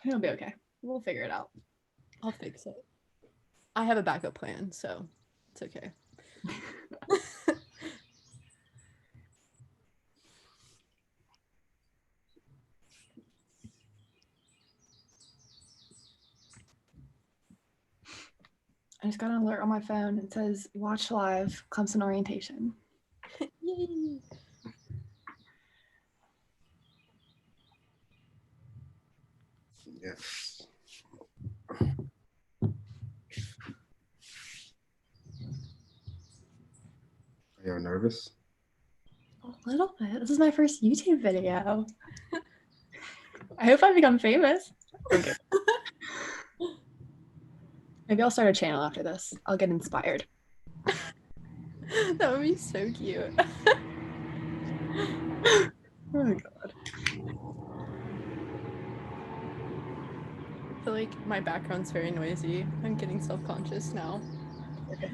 It'll be okay. We'll figure it out. I'll fix it. I have a backup plan, so it's okay. I just got an alert on my phone. It says watch live Clemson orientation. Yay! Yes. Are you nervous? A little bit. This is my first YouTube video. I hope I become famous. Okay. Maybe I'll start a channel after this. I'll get inspired. That would be so cute. Oh my god. I feel like my background's very noisy. I'm getting self-conscious now. Okay.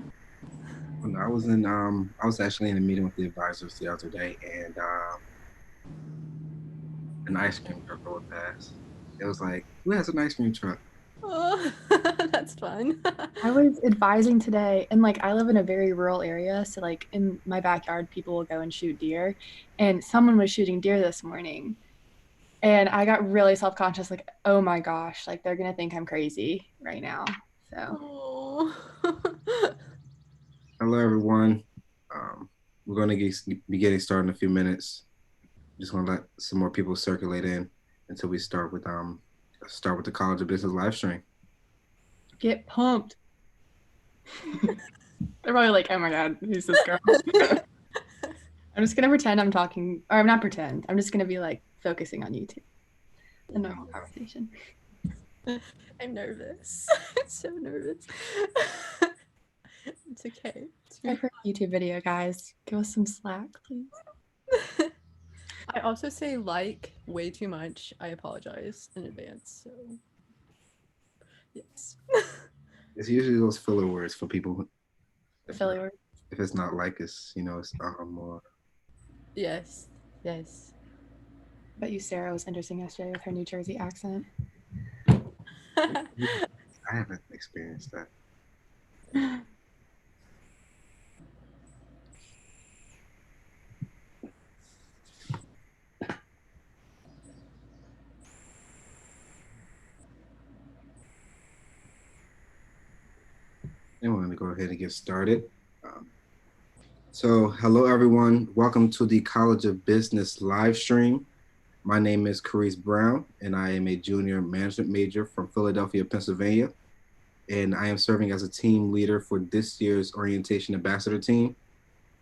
When I was actually in a meeting with the advisors the other day, and an ice cream truck rolled past. It was like, who has an ice cream truck? Oh, that's fun. I was advising today, and like I live in a very rural area, so like in my backyard, people will go and shoot deer, and someone was shooting deer this morning, and I got really self-conscious, like, oh my gosh, like they're gonna think I'm crazy right now. So Oh. Hello, everyone. We're going to be getting started in a few minutes. Just want to let some more people circulate in until we start with the College of Business live stream. get pumped. They're probably like, oh my god, who's this girl? I'm just gonna pretend I'm talking, or I'm not pretend. I'm just gonna be like focusing on YouTube. A normal conversation. I'm nervous. I'm so nervous. It's okay. It's My first YouTube video, guys. Give us some slack, please. I also say like way too much. I apologize in advance. So yes. It's usually those filler words for people. Philly word. If it's not like, it's it's more. Yes. Yes. Bet you Sarah was interesting yesterday with her New Jersey accent. I haven't experienced that. And we're going to go ahead and get started. So, hello, everyone. Welcome to the College of Business live stream. My name is Carice Brown, and I am a junior management major from Philadelphia, Pennsylvania. And I am serving as a team leader for this year's Orientation Ambassador team.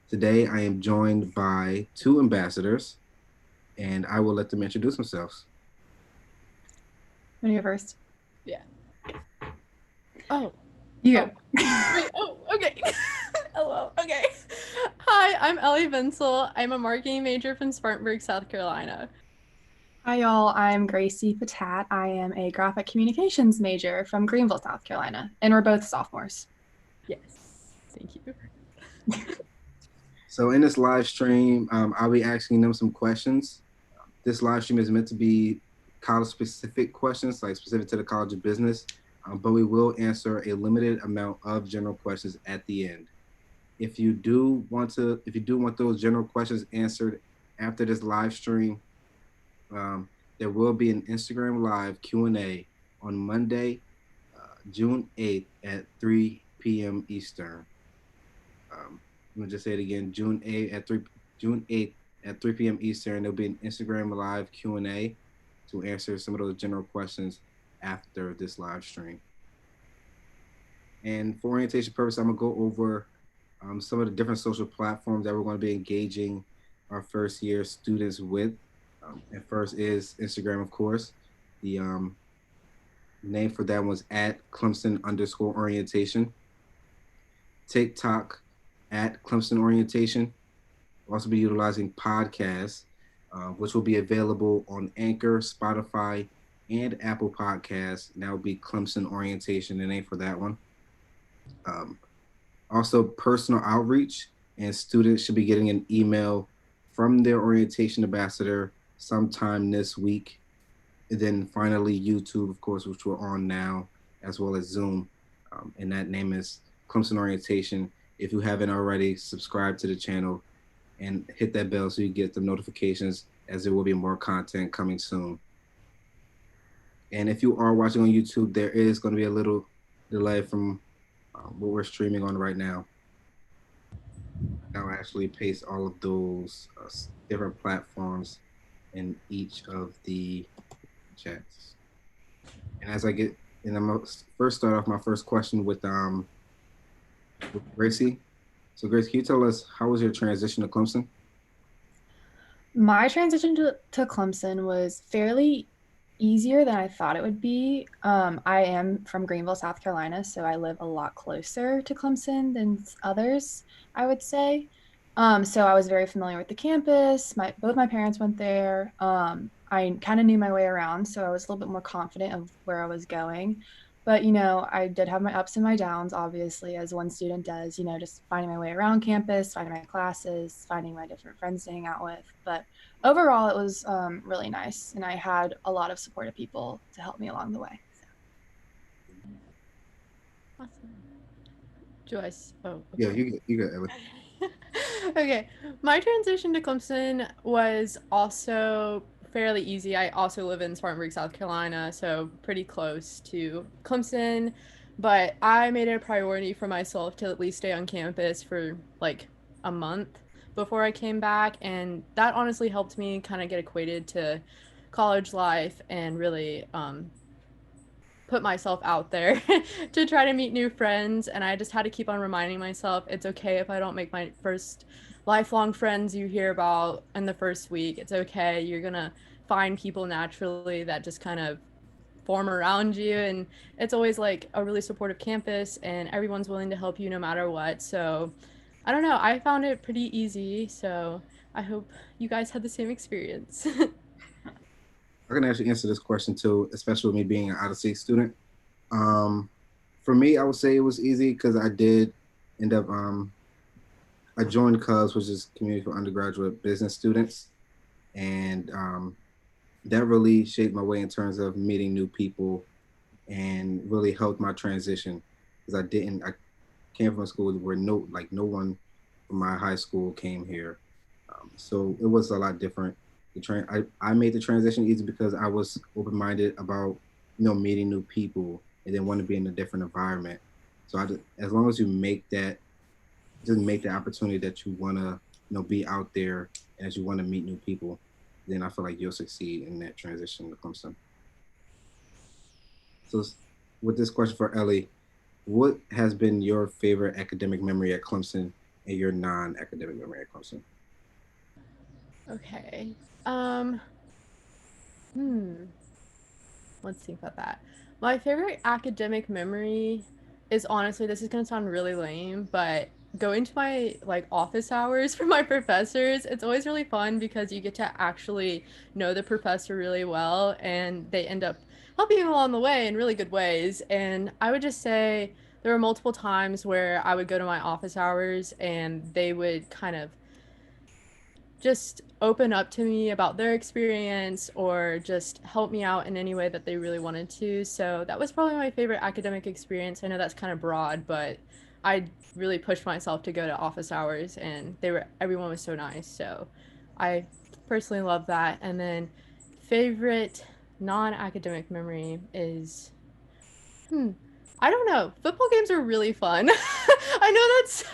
Today, I am joined by two ambassadors, and I will let them introduce themselves. Want to go first? Yeah. Oh. You go. Wait, oh, okay. Hello. Okay. Hi, I'm Ellie Vinsel. I'm a marketing major from Spartanburg, South Carolina. Hi, y'all. I'm Gracie Patat. I am a graphic communications major from Greenville, South Carolina, and we're both sophomores. Yes. Thank you. So in this live stream, I'll be asking them some questions. This live stream is meant to be college-specific questions, like specific to the College of Business, but we will answer a limited amount of general questions at the end. If you do want those general questions answered after this live stream, there will be an Instagram Live Q&A on Monday, June 8th at 3 p.m. Eastern. I'm gonna just say it again, June 8th at 3 p.m. Eastern. There'll be an Instagram Live Q&A to answer some of those general questions after this live stream. And for orientation purposes, I'm gonna go over some of the different social platforms that we're going to be engaging our first year students with. And first is Instagram, of course. The name for that was at Clemson_orientation. TikTok at Clemson Orientation. We'll also be utilizing podcasts, which will be available on Anchor, Spotify, and Apple Podcasts. And that will be Clemson Orientation, the name for that one. Also, personal outreach, and students should be getting an email from their orientation ambassador sometime this week. And then finally, YouTube, of course, which we're on now, as well as Zoom. And that name is Clemson Orientation. If you haven't already, subscribe to the channel and hit that bell so you get the notifications, as there will be more content coming soon. And if you are watching on YouTube, there is going to be a little delay from what we're streaming on right now. I'll actually paste all of those different platforms in each of the chats. And as I get, and I'm gonna first start off my first question with Gracie. So Grace, can you tell us how was your transition to Clemson? My transition to Clemson was fairly easier than I thought it would be. I am from Greenville, South Carolina, so I live a lot closer to Clemson than others, I would say. So I was very familiar with the campus. Both my parents went there. I kind of knew my way around, so I was a little bit more confident of where I was going. But, I did have my ups and my downs, obviously, as one student does, just finding my way around campus, finding my classes, finding my different friends to hang out with. But overall, it was really nice. And I had a lot of supportive people to help me along the way. So. Awesome. Joyce. Oh, okay. Yeah, you got Ellie. Okay, my transition to Clemson was also fairly easy. I also live in Spartanburg, South Carolina, so pretty close to Clemson. But I made it a priority for myself to at least stay on campus for like a month before I came back, and that honestly helped me kind of get acquainted to college life and really put myself out there to try to meet new friends. And I just had to keep on reminding myself it's okay if I don't make my first lifelong friends you hear about in the first week. It's okay. You're gonna find people naturally that just kind of form around you, and it's always like a really supportive campus and everyone's willing to help you no matter what. So I don't know, I found it pretty easy, so I hope you guys had the same experience. I can actually answer this question too, especially with me being an out-of-state student. For me, I would say it was easy because I did end up I joined CUBS, which is Community for Undergraduate Business Students, and that really shaped my way in terms of meeting new people and really helped my transition because I came from a school where no one from my high school came here, so it was a lot different. I made the transition easy because I was open-minded about meeting new people and then want to be in a different environment. So as long as you make that, just make the opportunity that you want to be out there and as you want to meet new people, then I feel like you'll succeed in that transition to Clemson. So with this question for Ellie, what has been your favorite academic memory at Clemson and your non-academic memory at Clemson? Okay. Um, hmm. Let's think about that. My favorite academic memory is honestly, this is gonna sound really lame, but going to my like office hours for my professors, it's always really fun because you get to actually know the professor really well and they end up helping you along the way in really good ways. And I would just say there were multiple times where I would go to my office hours and they would kind of just open up to me about their experience or just help me out in any way that they really wanted to. So that was probably my favorite academic experience. I know that's kind of broad, but I really pushed myself to go to office hours and everyone was so nice. So I personally love that. And then favorite non-academic memory is hmm. I don't know. Football games are really fun. I know that's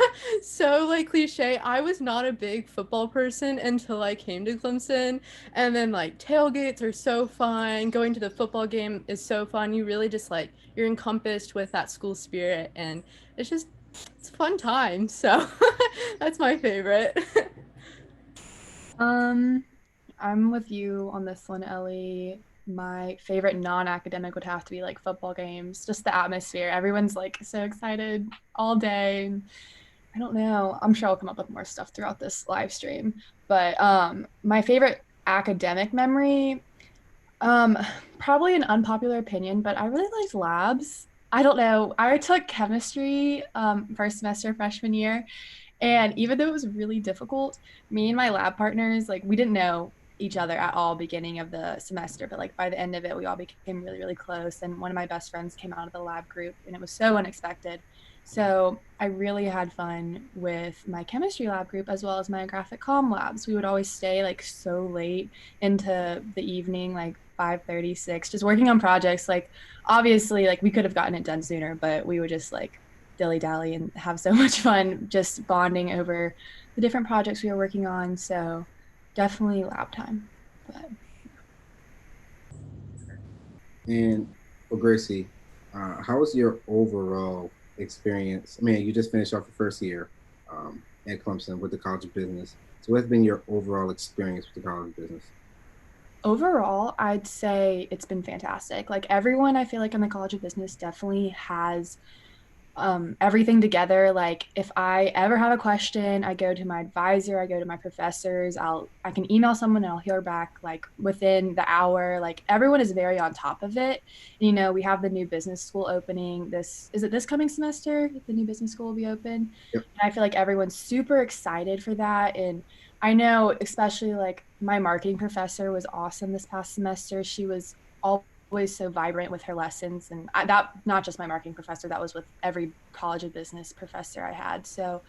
so like cliche. I was not a big football person until I came to Clemson. And then like tailgates are so fun. Going to the football game is so fun. You really just like you're encompassed with that school spirit and it's a fun time. So that's my favorite. I'm with you on this one, Ellie. My favorite non-academic would have to be like football games, just the atmosphere. Everyone's like so excited all day. I don't know. I'm sure I'll come up with more stuff throughout this live stream. But my favorite academic memory, um, probably an unpopular opinion, but I really liked labs. I don't know. I took chemistry first semester freshman year, and even though it was really difficult, me and my lab partners, like, we didn't know each other at all beginning of the semester, but like by the end of it, we all became really, really close. And one of my best friends came out of the lab group, and it was so unexpected. So I really had fun with my chemistry lab group as well as my graphic comm labs. We would always stay like so late into the evening, like 5:36, just working on projects. Like obviously, like we could have gotten it done sooner, but we would just like dilly dally and have so much fun just bonding over the different projects we were working on. So definitely lab time. But And for Gracie, how was your overall experience? I mean, you just finished off your first year at Clemson with the College of Business. So, what's been your overall experience with the College of Business? overall, I'd say it's been fantastic. Like everyone, I feel like in the College of Business definitely has everything together. Like if I ever have a question, I go to my advisor, I go to my professors, I can email someone and I'll hear back like within the hour. Like everyone is very on top of it. And, you know, we have the new business school opening. This is it this coming semester? The new business school will be open. Yep. And I feel like everyone's super excited for that. And I know especially like my marketing professor was awesome this past semester. She was always so vibrant with her lessons, and that not just my marketing professor, that was with every College of Business professor I had. So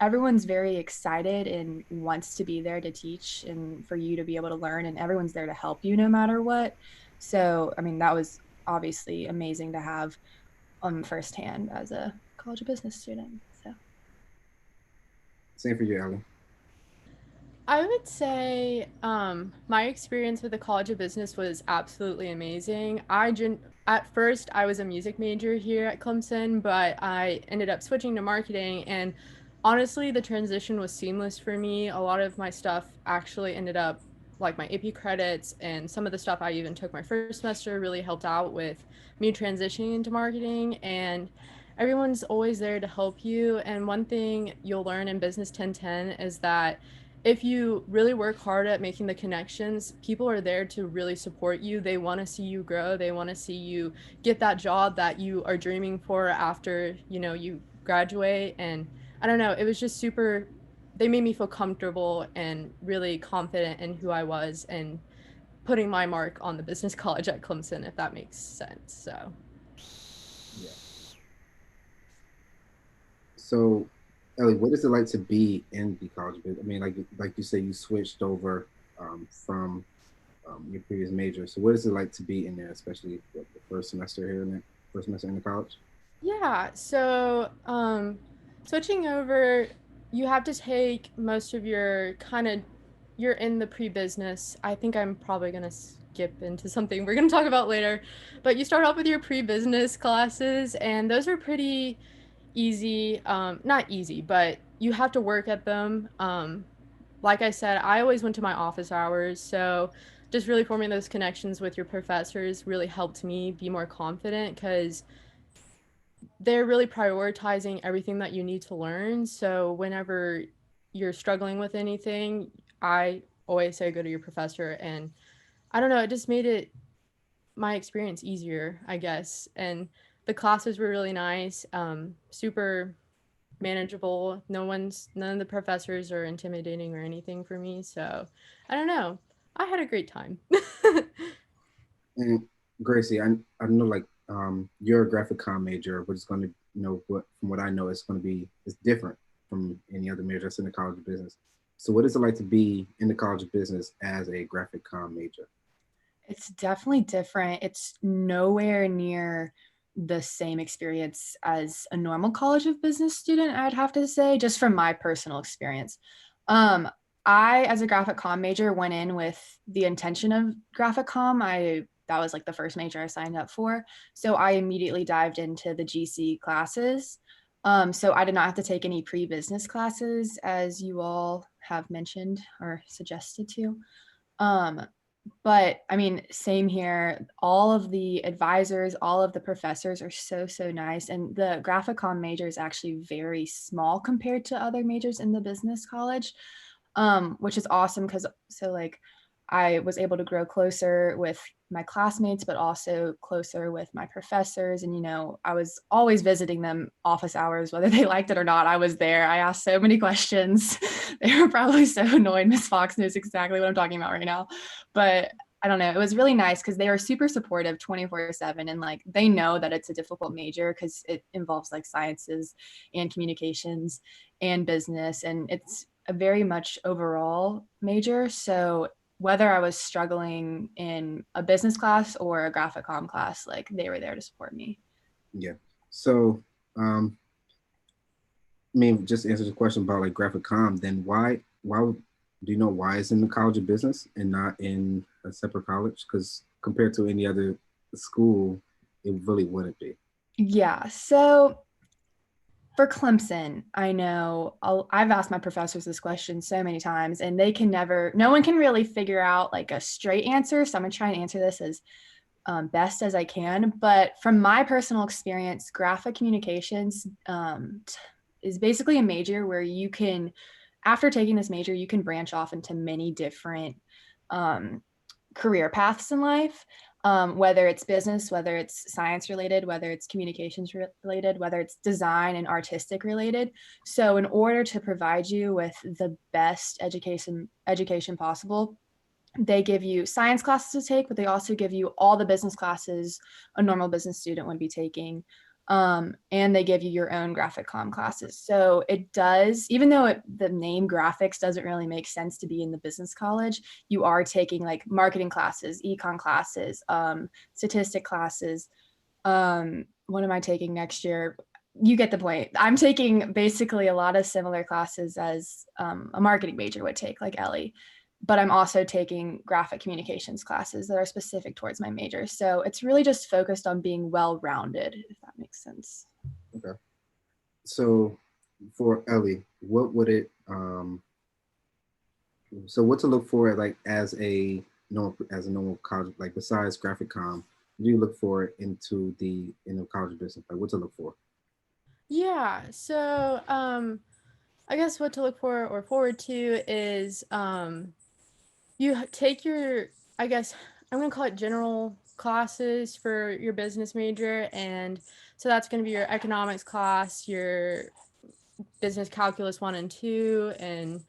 everyone's very excited and wants to be there to teach and for you to be able to learn, and everyone's there to help you no matter what. So I mean that was obviously amazing to have firsthand as a College of Business student. So Same for you, Ellie. I would say my experience with the College of Business was absolutely amazing. At first I was a music major here at Clemson, but I ended up switching to marketing, and honestly the transition was seamless for me. A lot of my stuff actually ended up like my AP credits, and some of the stuff I even took my first semester really helped out with me transitioning into marketing. And everyone's always there to help you. And one thing you'll learn in Business 1010 is that if you really work hard at making the connections, people are there to really support you. They want to see you grow. They want to see you get that job that you are dreaming for after, you graduate. And I don't know, it was just super, they made me feel comfortable and really confident in who I was and putting my mark on the business college at Clemson, if that makes sense. So Yeah. So, Ellie, what is it like to be in the College of Business? I mean, like you say, you switched over from your previous major. So, what is it like to be in there, especially the first semester here in the first semester in the college? yeah, so switching over, you have to take most of your you're in the pre-business. I think I'm probably gonna skip into something we're gonna talk about later, but you start off with your pre-business classes, and those are pretty easy. Not easy, but you have to work at them. Like I said, I always went to my office hours, so just really forming those connections with your professors really helped me be more confident because they're really prioritizing everything that you need to learn. So whenever you're struggling with anything, I always say go to your professor. And I don't know, it just made it my experience easier, I guess. And the classes were really nice, super manageable. None of the professors are intimidating or anything for me. So I don't know. I had a great time. And Gracie, I know like you're a graphic comm major, but it's going to what from what I know it's going to be it's different from any other major that's in the College of Business. So, what is it like to be in the College of Business as a graphic comm major? it's definitely different. It's nowhere near the same experience as a normal College of Business student, I'd have to say, just from my personal experience. Um, I, as a graphic comm major, went in with the intention of graphic comm. That was like the first major I signed up for. So I immediately dived into the GC classes. So I did not have to take any pre-business classes, as you all have mentioned or suggested to. Um, but I mean, same here. All of the advisors, all of the professors are so, so nice. And the graphic comm major is actually very small compared to other majors in the business college, which is awesome because so like I was able to grow closer with my classmates, but also closer with my professors. And, I was always visiting them office hours, whether they liked it or not. I was there. I asked so many questions. They were probably so annoyed. Miss Fox knows exactly what I'm talking about right now. But I don't know. It was really nice because they were super supportive 24/7. And like, they know that it's a difficult major because it involves like sciences and communications and business. And it's a very much overall major. So whether I was struggling in a business class or a graphic comm class, like they were there to support me. Yeah. So, just to answer the question about like graphic comm, then do you know why it's in the College of Business and not in a separate college? Because compared to any other school, it really wouldn't be. Yeah. So for Clemson, I know I've asked my professors this question so many times, and no one can really figure out like a straight answer. So I'm going to try and answer this as best as I can. But from my personal experience, graphic communications is basically a major where after taking this major, you can branch off into many different um, career paths in life, whether it's business, whether it's science related, whether it's communications related, whether it's design and artistic related. So in order to provide you with the best education possible, they give you science classes to take, but they also give you all the business classes a normal business student would be taking. And they give you your own graphic comm classes. So it does, even though the name graphics doesn't really make sense to be in the business college, you are taking like marketing classes, econ classes, statistic classes. What am I taking next year? You get the point. I'm taking basically a lot of similar classes as a marketing major would take, like Ellie, but I'm also taking graphic communications classes that are specific towards my major. So it's really just focused on being well-rounded, if that makes sense. Okay. So for Ellie, what would it so what to look for like as a normal college, like besides graphic comm, what do you look for in the college business? Like what to look for? Yeah, so I guess what to look for or forward to is you take your, I guess I'm gonna call it general classes for your business major, and so that's gonna be your economics class, your business calculus 1 and 2, and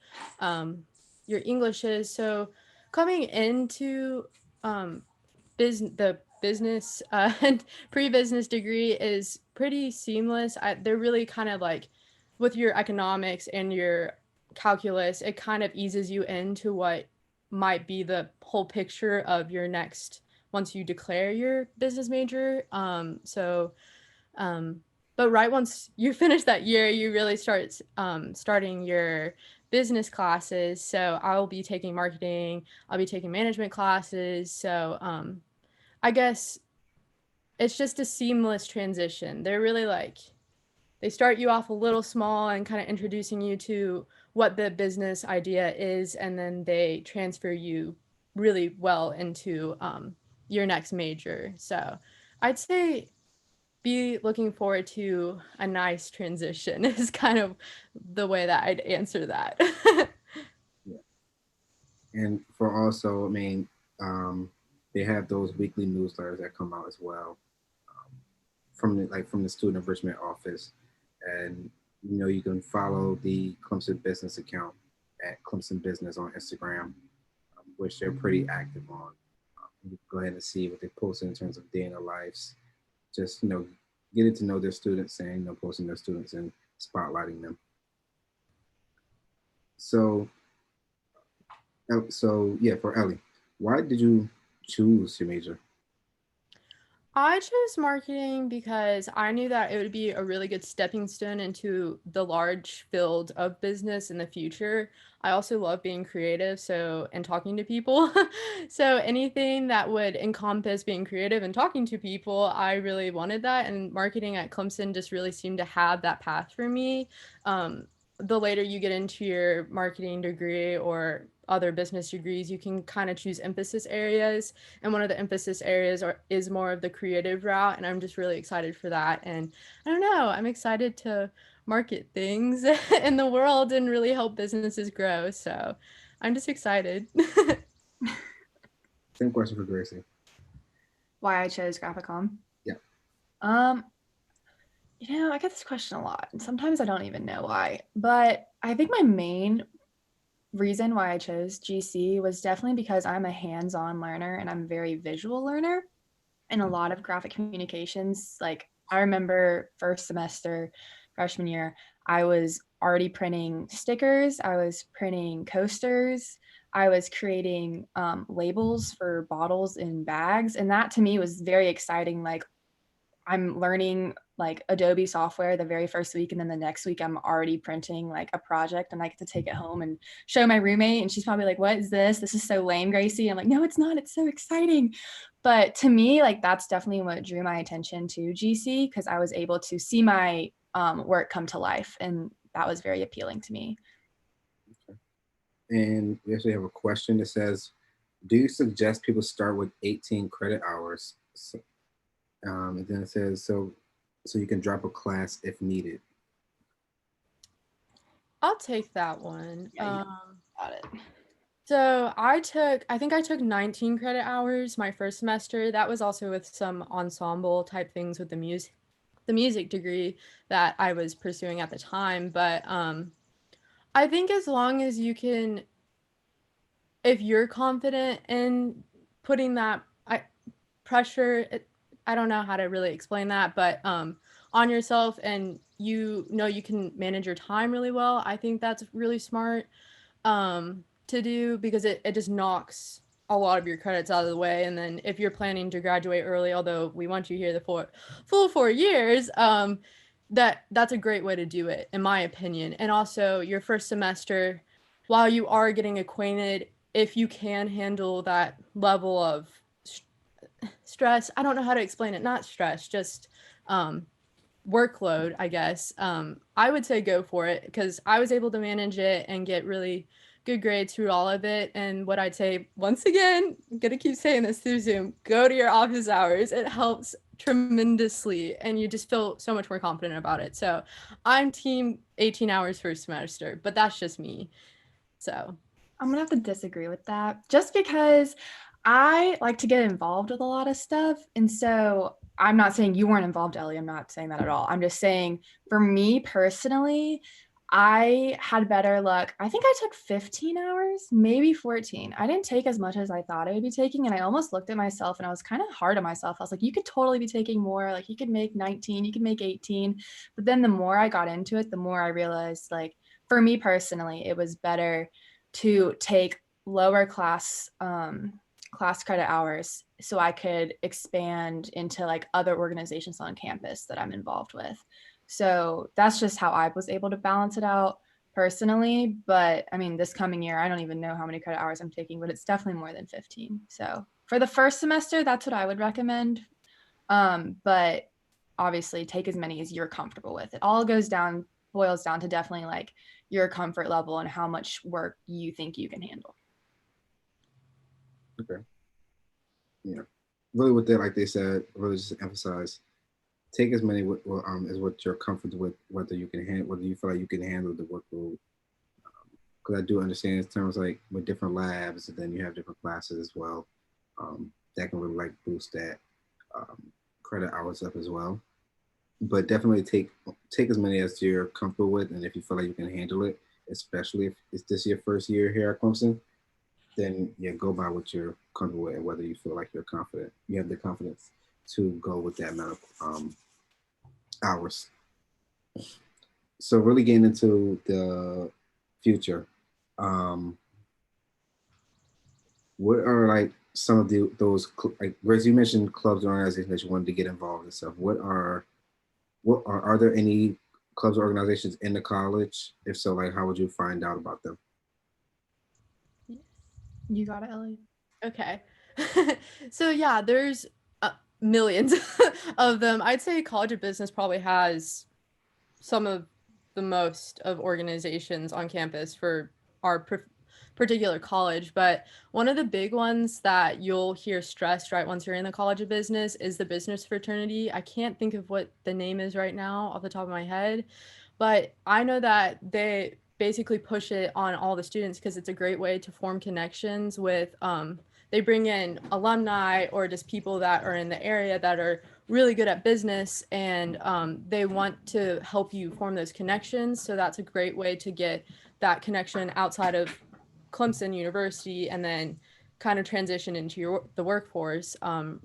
your Englishes. So coming into the business and pre-business degree is pretty seamless. They're really kind of like with your economics and your calculus, it kind of eases you into what might be the whole picture of your next once you declare your business major. Um, but right once you finish that year, you really starting your business classes. So I'll be taking marketing, I'll be taking management classes. So I guess it's just a seamless transition. They're really like, they start you off a little small and kind of introducing you to what the business idea is, and then they transfer you really well into your next major. So I'd say be looking forward to a nice transition is kind of the way that I'd answer that. Yeah. And for also, they have those weekly newsletters that come out as well, from the student enrichment office, and you can follow the Clemson business account at Clemson Business on Instagram, which they're pretty active on. You go ahead and see what they post in terms of day in their lives, just getting to know their students and posting their students and spotlighting them. So yeah, for Ellie, why did you choose your major? I chose marketing because I knew that it would be a really good stepping stone into the large field of business in the future. I also love being creative, and talking to people. So anything that would encompass being creative and talking to people, I really wanted that. And marketing at Clemson just really seemed to have that path for me. The later you get into your marketing degree or other business degrees, you can kind of choose emphasis areas, and one of the emphasis areas is more of the creative route, and I'm just really excited for that. And I don't know, I'm excited to market things in the world and really help businesses grow, so I'm just excited. Same question for Gracie. Why I chose graphic comm? Yeah. Um, I get this question a lot, and sometimes I don't even know why. But I think my main reason why I chose GC was definitely because I'm a hands-on learner and I'm a very visual learner. And a lot of graphic communications, like I remember first semester, freshman year, I was already printing stickers, I was printing coasters, I was creating labels for bottles and bags. And that to me was very exciting. Like I'm learning like Adobe software the very first week, and then the next week I'm already printing like a project, and I get to take it home and show my roommate, and she's probably like, "What is this? This is so lame, Gracie." I'm like, "No, it's not. It's so exciting." But to me, like that's definitely what drew my attention to GC because I was able to see my work come to life, and that was very appealing to me. And we actually have a question that says, do you suggest people start with 18 credit hours? So, and then it says, so you can drop a class if needed. I'll take that one. Yeah, got it. So I think I took 19 credit hours my first semester. That was also with some ensemble type things with the music degree that I was pursuing at the time. But I think as long as you can, if you're confident in putting that pressure, I don't know how to really explain that, but on yourself, and you know you can manage your time really well, I think that's really smart to do because it just knocks a lot of your credits out of the way. And then if you're planning to graduate early, although we want you here the full 4 years, that's a great way to do it, in my opinion. And also your first semester, while you are getting acquainted, if you can handle that level of stress, I don't know how to explain it, not stress, just workload, I guess, I would say go for it because I was able to manage it and get really good grades through all of it. And what I'd say, once again, I'm gonna keep saying this through Zoom, go to your office hours. It helps tremendously and you just feel so much more confident about it. So I'm team 18 hours first semester, but that's just me. So I'm gonna have to disagree with that just because I like to get involved with a lot of stuff. And so I'm not saying you weren't involved, Ellie. I'm not saying that at all. I'm just saying for me personally, I had better luck. I think I took 15 hours, maybe 14. I didn't take as much as I thought I would be taking. And I almost looked at myself and I was kind of hard on myself. I was like, you could totally be taking more. Like you could make 19, you could make 18. But then the more I got into it, the more I realized, like, for me personally, it was better to take lower class credit hours so I could expand into like other organizations on campus that I'm involved with. So that's just how I was able to balance it out personally. But I mean, this coming year, I don't even know how many credit hours I'm taking, but it's definitely more than 15. So for the first semester, that's what I would recommend. But obviously take as many as you're comfortable with. It all boils down to definitely like your comfort level and how much work you think you can handle. Okay. Yeah. Really with that, like they said, really just emphasize, take as many as what you're comfortable with, whether you can handle, whether you feel like you can handle the workload. Because I do understand in terms like with different labs, and then you have different classes as well. That can really like boost that um, credit hours up as well. But definitely take as many as you're comfortable with, and if you feel like you can handle it, especially if it's this your first year here at Clemson, then yeah, go by what you're comfortable with, and whether you feel like you're confident, you have the confidence to go with that amount of hours. So really getting into the future, um, what are like some of those like Grace, you mentioned clubs and organizations that you wanted to get involved in stuff. Are there any clubs or organizations in the college? If so, like how would you find out about them? You got it, Ellie. okay. So yeah, there's millions of them. I'd say College of Business probably has some of the most of organizations on campus for our particular college. But one of the big ones that you'll hear stressed right once you're in the College of Business is the business fraternity. I can't think of what the name is right now off the top of my head, but I know that they basically push it on all the students because it's a great way to form connections with they bring in alumni or just people that are in the area that are really good at business, and they want to help you form those connections. So that's a great way to get that connection outside of Clemson University and then kind of transition into the workforce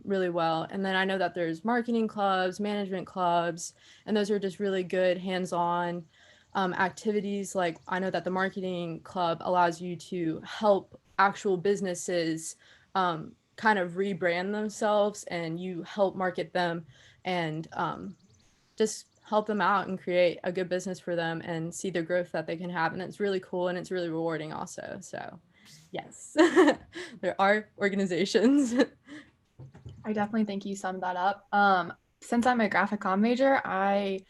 really well. And then I know that there's marketing clubs, management clubs, and those are just really good hands-on activities. Like I know that the marketing club allows you to help actual businesses kind of rebrand themselves, and you help market them and just help them out and create a good business for them and see the growth that they can have. And it's really cool and it's really rewarding also. So yes, there are organizations. I definitely think you summed that up. Since I'm a graphic comm major, I'm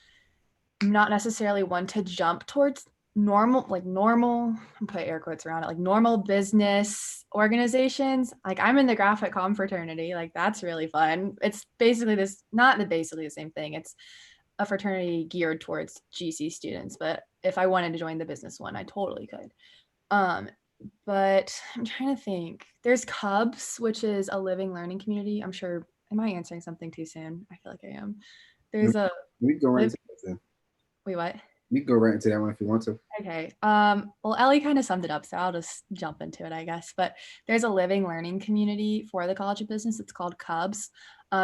not necessarily one to jump towards normal, I'm put air quotes around it, like normal business organizations. Like I'm in the graphic comm fraternity. Like that's really fun. It's basically basically the same thing. It's a fraternity geared towards GC students, but if I wanted to join the business one, I totally could. Um, but I'm trying to think. There's Cubs, which is a living learning community. I'm sure, am I answering something too soon? I feel like I am. There's a We go right live, into this then. wait, what? We can go right into that one if you want to. Okay. Well, Ellie kind of summed it up, so I'll just jump into it, I guess. But there's a living learning community for the College of Business. It's called Cubs.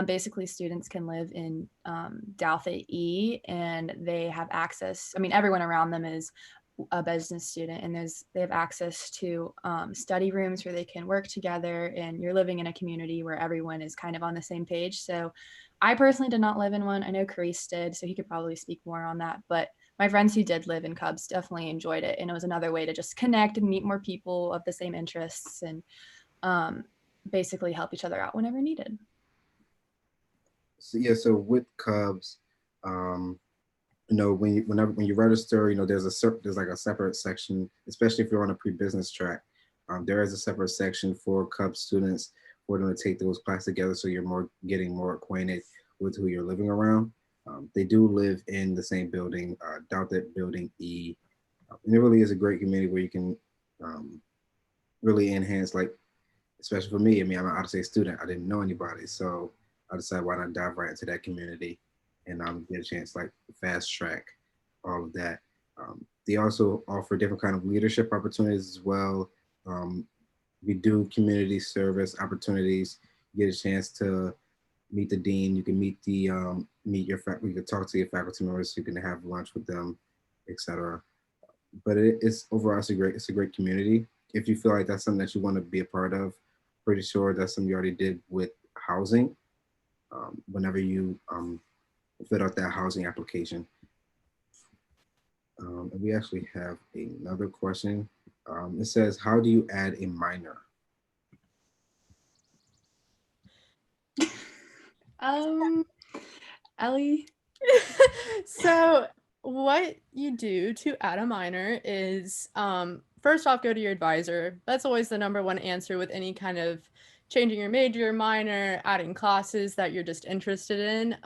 Basically, students can live in Daltha E, and they have access. I mean, everyone around them is a business student, and they have access to study rooms where they can work together. And you're living in a community where everyone is kind of on the same page. So, I personally did not live in one. I know Carice did, so he could probably speak more on that. But my friends who did live in Cubs definitely enjoyed it. And it was another way to just connect and meet more people of the same interests and basically help each other out whenever needed. So yeah, so with Cubs, when you register, there's like a separate section, especially if you're on a pre-business track. There is a separate section for Cubs students for them to take those classes together, so you're getting more acquainted with who you're living around. They do live in the same building, Doubt Building E. And it really is a great community where you can really enhance, like, especially for me. I mean, I'm an out-of-state student. I didn't know anybody, so I decided why not dive right into that community and get a chance, like, fast track all of that. They also offer different kind of leadership opportunities as well. We do community service opportunities. You get a chance to meet the dean. You can meet your faculty. You can talk to your faculty members. You can have lunch with them, etc. But it's overall it's a great community. If you feel like that's something that you want to be a part of, pretty sure that's something you already did with housing. Whenever you fill out that housing application. And we actually have another question. It says, how do you add a minor? Ellie? So what you do to add a minor is first off, go to your advisor. That's always the number one answer with any kind of changing your major, minor, adding classes that you're just interested in.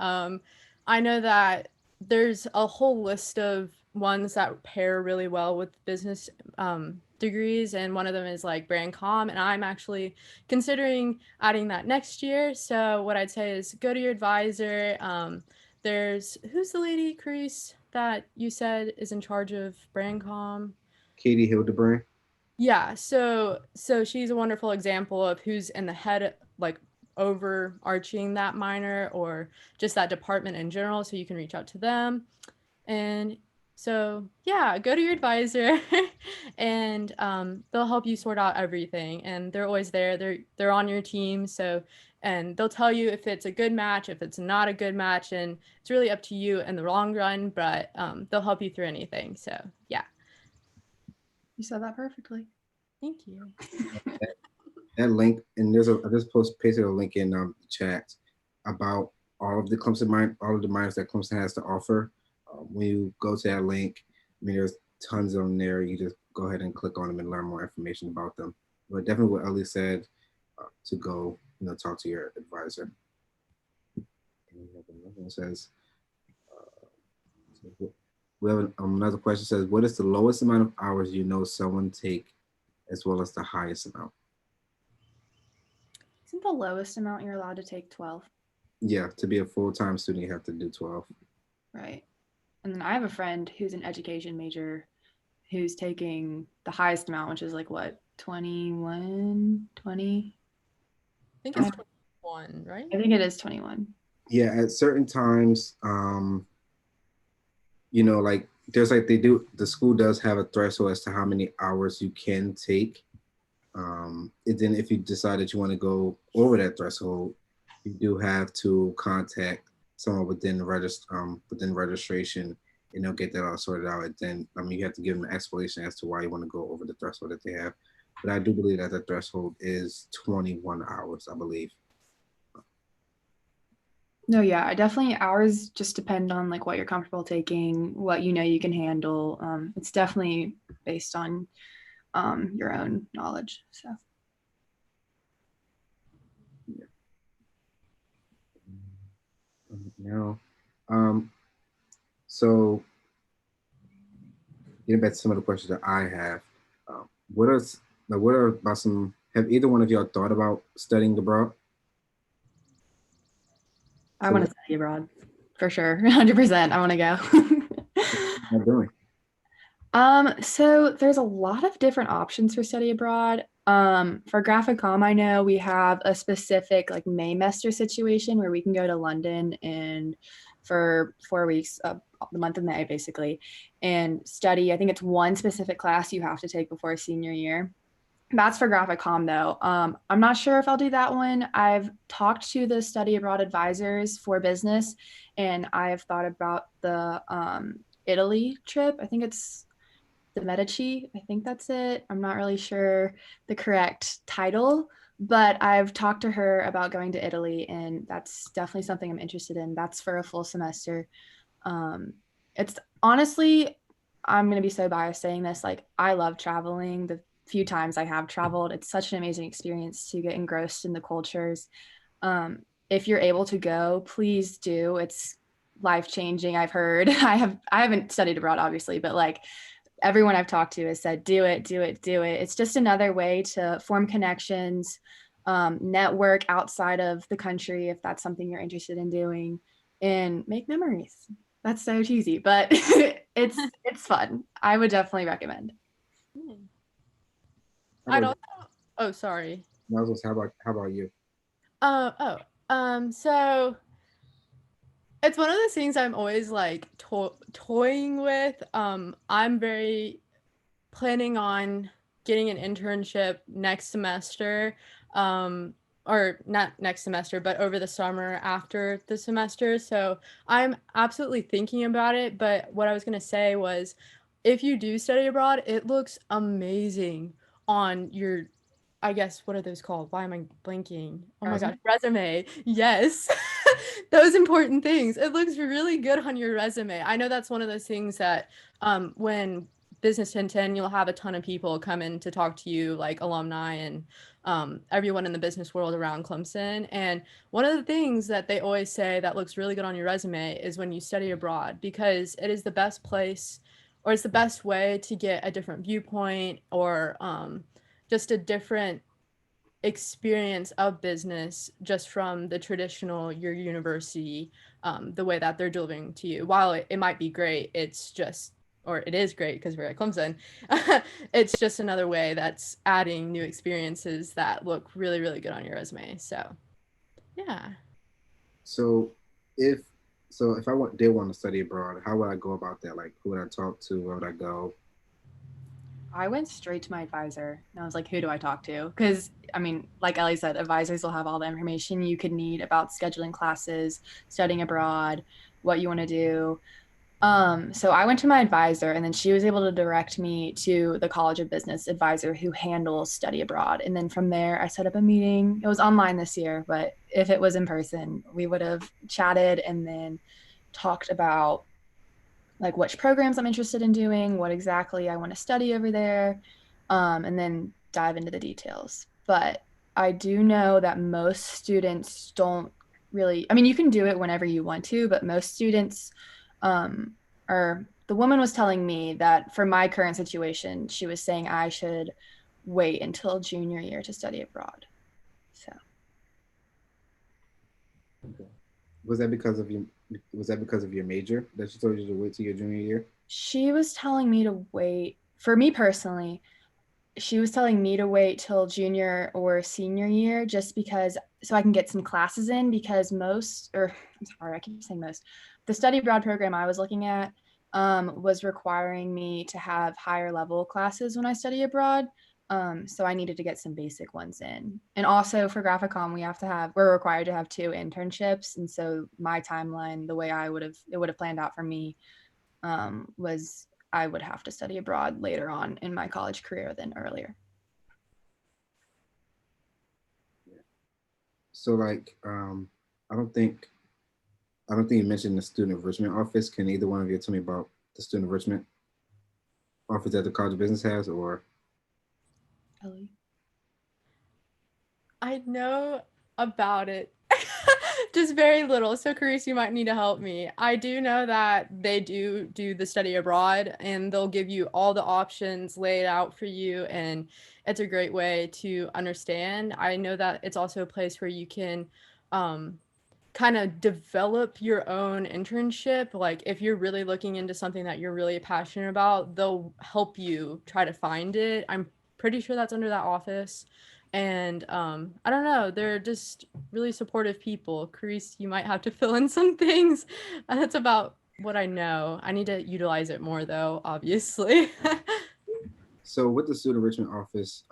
I know that there's a whole list of ones that pair really well with business degrees, and one of them is like brand comm, and I'm actually considering adding that next year. So what I'd say is go to your advisor. Who's the lady, Carice, that you said is in charge of brand comm? Katie Hildebrand. Yeah, so she's a wonderful example of who's in the head, like overarching that minor or just that department in general, so you can reach out to them. And so yeah, go to your advisor and they'll help you sort out everything, and they're always there. They're on your team, so, and they'll tell you if it's a good match, if it's not a good match, and it's really up to you in the long run, but they'll help you through anything. So yeah. You said that perfectly. Thank you. That link, and I just pasted a link in the chat about all of the minors that Clemson has to offer. When you go to that link, I mean, there's tons of them there. You just go ahead and click on them and learn more information about them. But definitely what Ellie said, to go, talk to your advisor. It says, we have another question. Says, what is the lowest amount of hours someone take, as well as the highest amount? Isn't the lowest amount you're allowed to take 12? Yeah, to be a full-time student, you have to do 12. Right. And then I have a friend who's an education major who's taking the highest amount, which is like what, 21, 20? I think I, it's 21, right? I think it is 21. Yeah, at certain times, like there's like the school does have a threshold as to how many hours you can take. And then if you decide that you want to go over that threshold, you do have to contact someone within registration, and they'll get that all sorted out. And then you have to give them an explanation as to why you want to go over the threshold that they have. But I do believe that the threshold is 21 hours, I believe. No, yeah, I definitely hours just depend on like what you're comfortable taking, what you know you can handle. It's definitely based on your own knowledge. So Now, um, so getting back to some of the questions that I have, um, what are what are about some? Have either one of y'all thought about studying abroad? I So want to study abroad for sure. 100%. I want to go. what are you doing? So there's a lot of different options for study abroad. For graphic comm, I know we have a specific like Maymester situation where we can go to London and for 4 weeks, the month of May basically, and study. I think it's one specific class you have to take before senior year. That's for graphic comm though. I'm not sure if I'll do that one. I've talked to the study abroad advisors for business, and I've thought about the Italy trip. I think it's the Medici. I think that's it. I'm not really sure the correct title, but I've talked to her about going to Italy, and that's definitely something I'm interested in. That's for a full semester. Um, it's honestly, I'm going to be so biased saying this. Like, I love traveling. The few times I have traveled, it's such an amazing experience to get engrossed in the cultures. If you're able to go, please do. It's life changing. I've heard. I haven't studied abroad, obviously, but like everyone I've talked to has said, do it, do it, do it. It's just another way to form connections, network outside of the country if that's something you're interested in doing, and make memories. That's so cheesy, but it's fun. I would definitely recommend. Hmm. How I'd about also, oh, sorry. how about you? Oh, so it's one of those things I'm always like toying with. I'm very planning on getting an internship next semester, um, or not next semester, but over the summer after the semester. So I'm absolutely thinking about it. But what I was going to say was if you do study abroad, it looks amazing on your, I guess, what are those called? Why am I blinking? Oh my gosh, Resume? resume. Yes. Those important things. It looks really good on your resume. I know that's one of those things that when Business 1010, you'll have a ton of people come in to talk to you, like alumni and everyone in the business world around Clemson. And one of the things that they always say that looks really good on your resume is when you study abroad, because it is the best place or it's the best way to get a different viewpoint or just a different experience of business just from the traditional your university, the way that they're delivering to you. While it might be great, it's just, or it is great because we're at Clemson. It's just another way that's adding new experiences that look really, really good on your resume. So yeah. So if if did want to study abroad, how would I go about that? Like, who would I talk to? Where would I go? I went straight to my advisor and I was like, who do I talk to? Because, I mean, like Ellie said, advisors will have all the information you could need about scheduling classes, studying abroad, what you want to do. So I went to my advisor and then she was able to direct me to the College of Business advisor who handles study abroad. And then from there, I set up a meeting. It was online this year, but if it was in person, we would have chatted and then talked about like which programs I'm interested in doing, what exactly I want to study over there, and then dive into the details. But I do know that most students don't really, I mean, you can do it whenever you want to, but most students, um, or the woman was telling me that for my current situation, she was saying I should wait until junior year to study abroad. So Okay. Was that because of your Was that because of your major that she told you to wait till your junior year? She was telling me to wait. For me personally, she was telling me to wait till junior or senior year just because so I can get some classes in because most or I'm sorry, I keep saying most. The study abroad program I was looking at was requiring me to have higher level classes when I study abroad. So I needed to get some basic ones in. And also for Graphicom, we're required to have two internships. And so my timeline, the way it would have planned out for me was I would have to study abroad later on in my college career than earlier. So like, I don't think you mentioned the student enrichment office. Can either one of you tell me about the student enrichment office that the College of Business has, or Ellie. I know about it. Just very little. So, Carice, you might need to help me. I do know that they do the study abroad and they'll give you all the options laid out for you. And it's a great way to understand. I know that it's also a place where you can um, kind of develop your own internship. Like if you're really looking into something that you're really passionate about, they'll help you try to find it. I'm pretty sure that's under that office. And I don't know, they're just really supportive people. Carice, you might have to fill in some things. That's about what I know. I need to utilize it more though, obviously. so with the student enrichment office,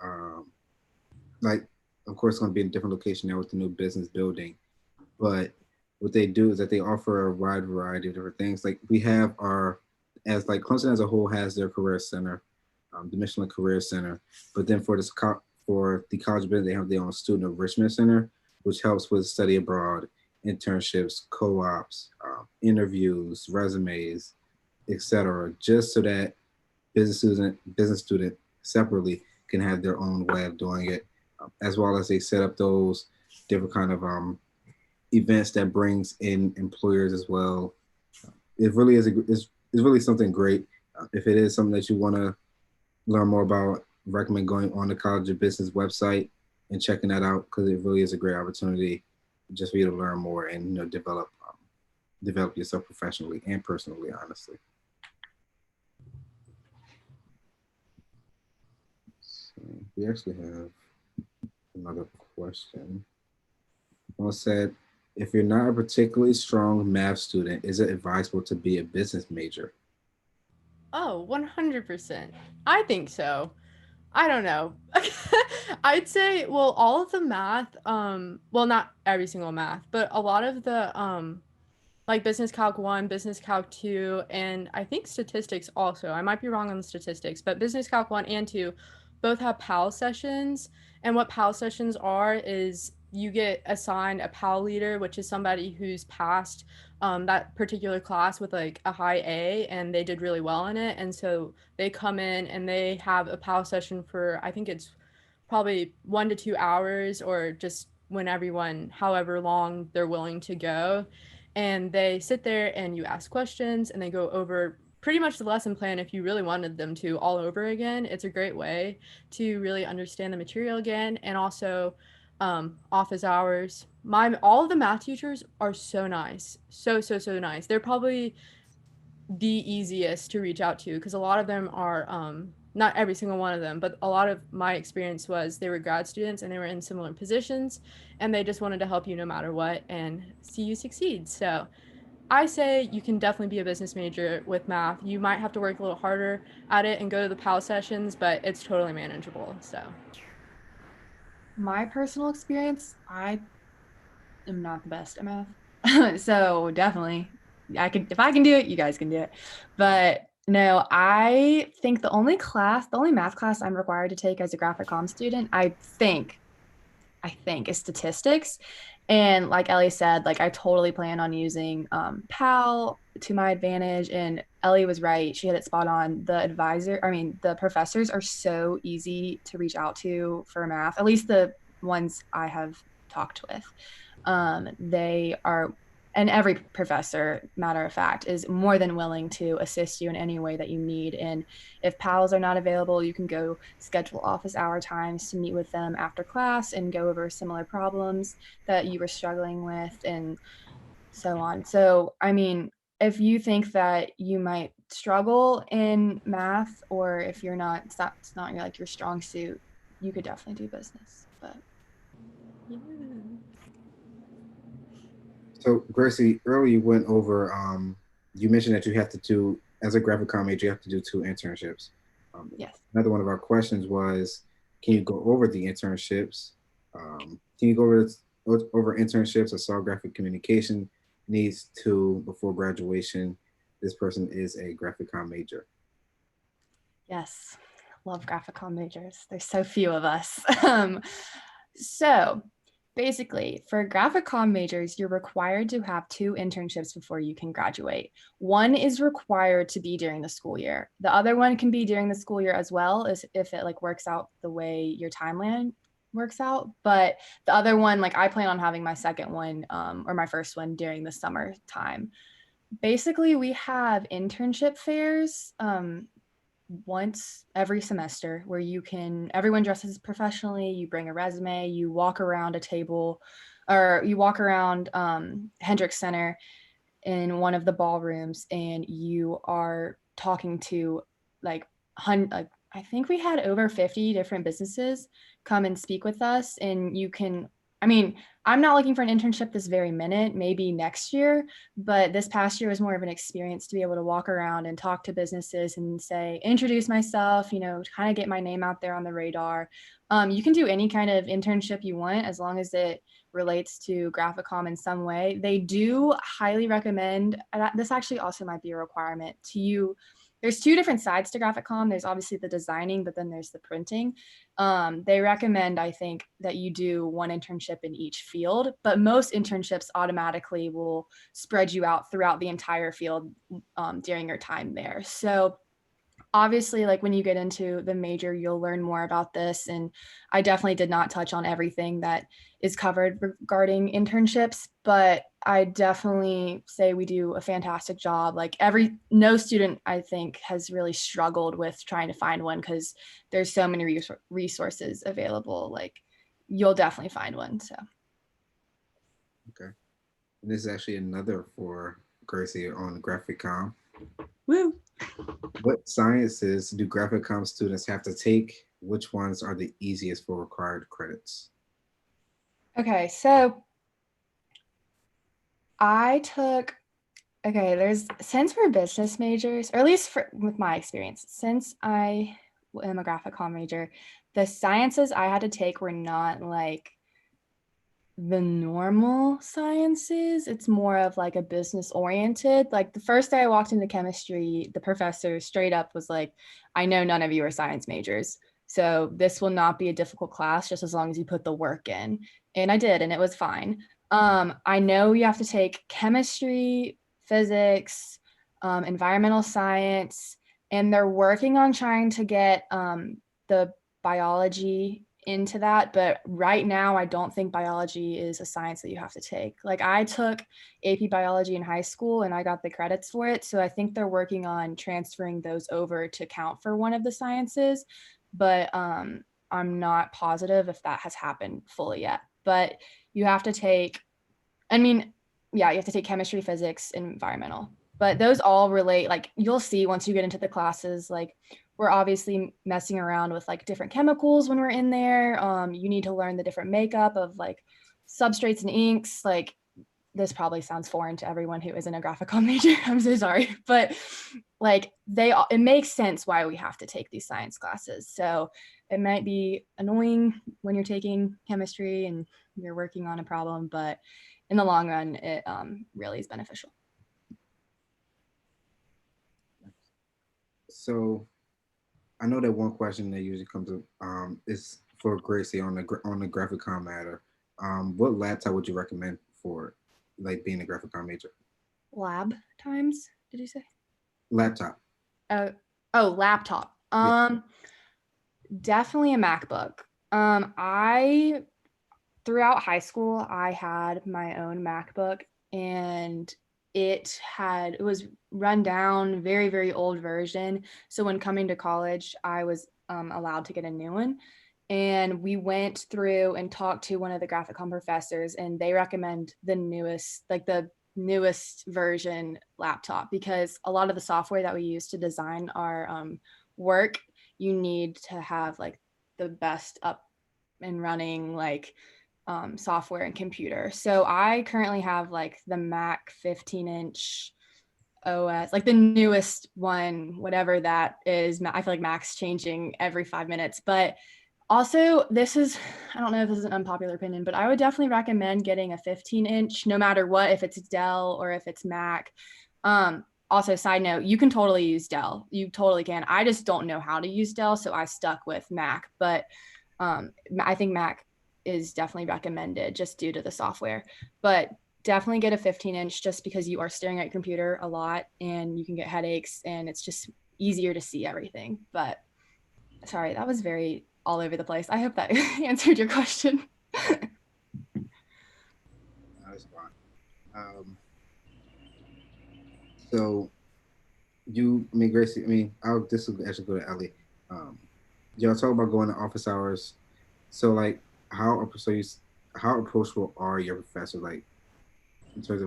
like of course, it's going to be in a different location now with the new business building. But what they do is that they offer a wide variety of different things. Like we have our, as like Clemson as a whole has their career center, the Michelin Career Center. But then for the College of Business, they have their own student enrichment center, which helps with study abroad, internships, co-ops, interviews, resumes, etc. Just so that business student separately can have their own way of doing it, as well as they set up those different kind of events that brings in employers as well. It really is really something great. If it is something that you want to learn more about, recommend going on the College of Business website and checking that out because it really is a great opportunity just for you to learn more and develop yourself professionally and personally. Honestly, so we actually have another question. Someone said, if you're not a particularly strong math student, is it advisable to be a business major? Oh, 100%. I think so. I don't know. I'd say, well, all of the math, well, not every single math, but a lot of the like business calc 1, business calc 2, and I think statistics also. I might be wrong on the statistics, but business calc 1 and 2 both have PAL sessions. And what PAL sessions are is you get assigned a PAL leader, which is somebody who's passed that particular class with like a high A and they did really well in it. And so they come in and they have a PAL session for, I think it's probably 1 to 2 hours or just when everyone, however long they're willing to go. And they sit there and you ask questions and they go over pretty much the lesson plan if you really wanted them to all over again. It's a great way to really understand the material again. And also office hours. All of the math teachers are so nice. So nice. They're probably the easiest to reach out to because a lot of them are not every single one of them, but a lot of my experience was they were grad students and they were in similar positions and they just wanted to help you no matter what and see you succeed. So I say you can definitely be a business major with math. You might have to work a little harder at it and go to the PAL sessions, but it's totally manageable. So My personal experience, I am not the best at math. So definitely I could if I can do it, you guys can do it. But no, I think the only math class I'm required to take as a graphic comm student, I think is statistics. And like Ellie said, like I totally plan on using PAL to my advantage. And Ellie was right. She had it spot on. The professors are so easy to reach out to for math, at least the ones I have talked with. They are and every professor, matter of fact, is more than willing to assist you in any way that you need. And if pals are not available, you can go schedule office hour times to meet with them after class and go over similar problems that you were struggling with and so on. So, I mean, if you think that you might struggle in math, or if you're not, it's not your, like your strong suit, you could definitely do business. But Yeah. So, Gracie, earlier you went over, you mentioned that you have to do, as a graphic comm major, you have to do 2 internships. yes. Another one of our questions was, can you go over the internships? Can you go over internships or saw graphic communication needs to before graduation? This person is a graphic comm major. Yes, love graphic comm majors. There's so few of us. So basically, for graphic comm majors, you're required to have 2 internships before you can graduate. One is required to be during the school year. The other one can be during the school year as well, as if it like works out the way your timeline works out. But the other one, like I plan on having my second one or my first one during the summer time. Basically, we have internship fairs once every semester where everyone dresses professionally, you bring a resume, you walk around a table, or you walk around Hendricks Center in one of the ballrooms, and you are talking to like I think we had over 50 different businesses come and speak with us. And you can, I mean, I'm not looking for an internship this very minute, maybe next year, but this past year was more of an experience to be able to walk around and talk to businesses and say, introduce myself, kind of get my name out there on the radar. You can do any kind of internship you want as long as it relates to graphic comm in some way. They do highly recommend, this actually also might be a requirement to you. There's 2 different sides to graphic comm. There's obviously the designing, but then there's the printing. They recommend, I think, that you do 1 internship in each field, but most internships automatically will spread you out throughout the entire field during your time there. So obviously, like when you get into the major, you'll learn more about this. And I definitely did not touch on everything that is covered regarding internships, but I definitely say we do a fantastic job. Like no student, I think, has really struggled with trying to find one because there's so many resources available. Like you'll definitely find one. So Okay. And this is actually another for Gracie on graphic comm. woo. What sciences do graphic comm students have to take? Which ones are the easiest for required credits? Okay, so I took since we're business majors, or at least with my experience, since I am a graphic comm major, the sciences I had to take were not like the normal sciences. It's more of like a business oriented. Like the first day I walked into chemistry, the professor straight up was like, I know none of you are science majors, so this will not be a difficult class just as long as you put the work in. And I did, and it was fine. I know you have to take chemistry, physics, environmental science, and they're working on trying to get the biology into that. But right now, I don't think biology is a science that you have to take. Like I took AP biology in high school and I got the credits for it. So I think they're working on transferring those over to count for one of the sciences. But I'm not positive if that has happened fully yet. But you have to take, I mean, yeah, you have to take chemistry, physics, and environmental. But those all relate, like you'll see once you get into the classes, like we're obviously messing around with like different chemicals when we're in there. You need to learn the different makeup of like substrates and inks. Like this probably sounds foreign to everyone who isn't a graphic comm major. I'm so sorry, but like it makes sense why we have to take these science classes. So it might be annoying when you're taking chemistry and you're working on a problem, but in the long run, it really is beneficial. So I know that one question that usually comes up is for Gracie on the graphic comm matter. What laptop would you recommend for like being a graphic comm major? Lab times, did you say? Laptop. Oh, laptop. Yeah. Definitely a MacBook. I throughout high school, I had my own MacBook, and it was run down, very, very old version. So when coming to college, I was allowed to get a new one. And we went through and talked to one of the graphic com professors, and they recommend the newest version laptop, because a lot of the software that we use to design our work, you need to have like the best up and running like software and computer. So I currently have like the Mac 15-inch OS, like the newest one, whatever that is. I feel like Mac's changing every 5 minutes. But also, I don't know if this is an unpopular opinion, but I would definitely recommend getting a 15-inch, no matter what, if it's Dell or if it's Mac. Also, side note, you can totally use Dell. You totally can. I just don't know how to use Dell, so I stuck with Mac. But I think Mac is definitely recommended just due to the software. But definitely get a 15-inch just because you are staring at your computer a lot and you can get headaches, and it's just easier to see everything. But sorry, that was very all over the place. I hope that answered your question. That's fine. So I mean, Gracie, I mean, this will actually go to Ellie. Um, y'all talk about going to office hours. So like, how approachable are your professors? Like, in terms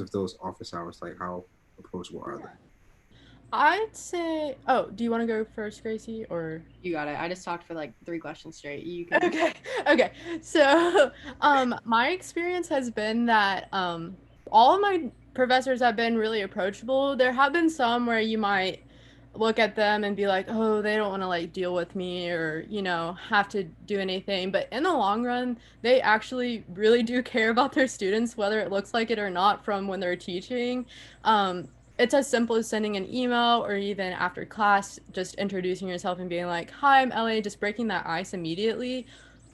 of those office hours, like how approachable are they? I'd say, oh, do you want to go first, Gracie, or? You got it. I just talked for like 3 questions straight. You can. Okay. Okay. So, my experience has been that all of my professors have been really approachable. There have been some where you might look at them and be like, "Oh, they don't want to like deal with me or, have to do anything." But in the long run, they actually really do care about their students, whether it looks like it or not from when they're teaching. It's as simple as sending an email or even after class, just introducing yourself and being like, "Hi, I'm Ellie," just breaking that ice immediately.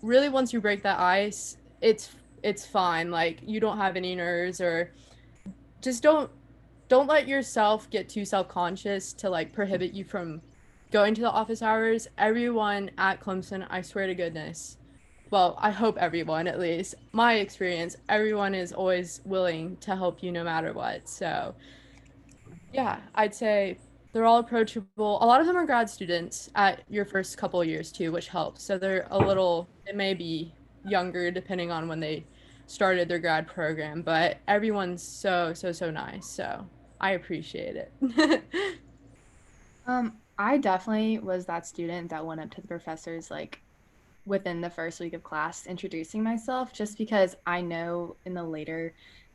Really, once you break that ice, it's fine. Like you don't have any nerves or just don't let yourself get too self-conscious to like prohibit you from going to the office hours. Everyone at Clemson, I swear to goodness. Well, I hope everyone, at least my experience, everyone is always willing to help you no matter what. So, yeah, I'd say they're all approachable. A lot of them are grad students at your first couple of years too, which helps. So they're it may be younger depending on when they started their grad program, but everyone's so, so, so nice. So I appreciate it. I definitely was that student that went up to the professors like within the first week of class introducing myself, just because I know in the later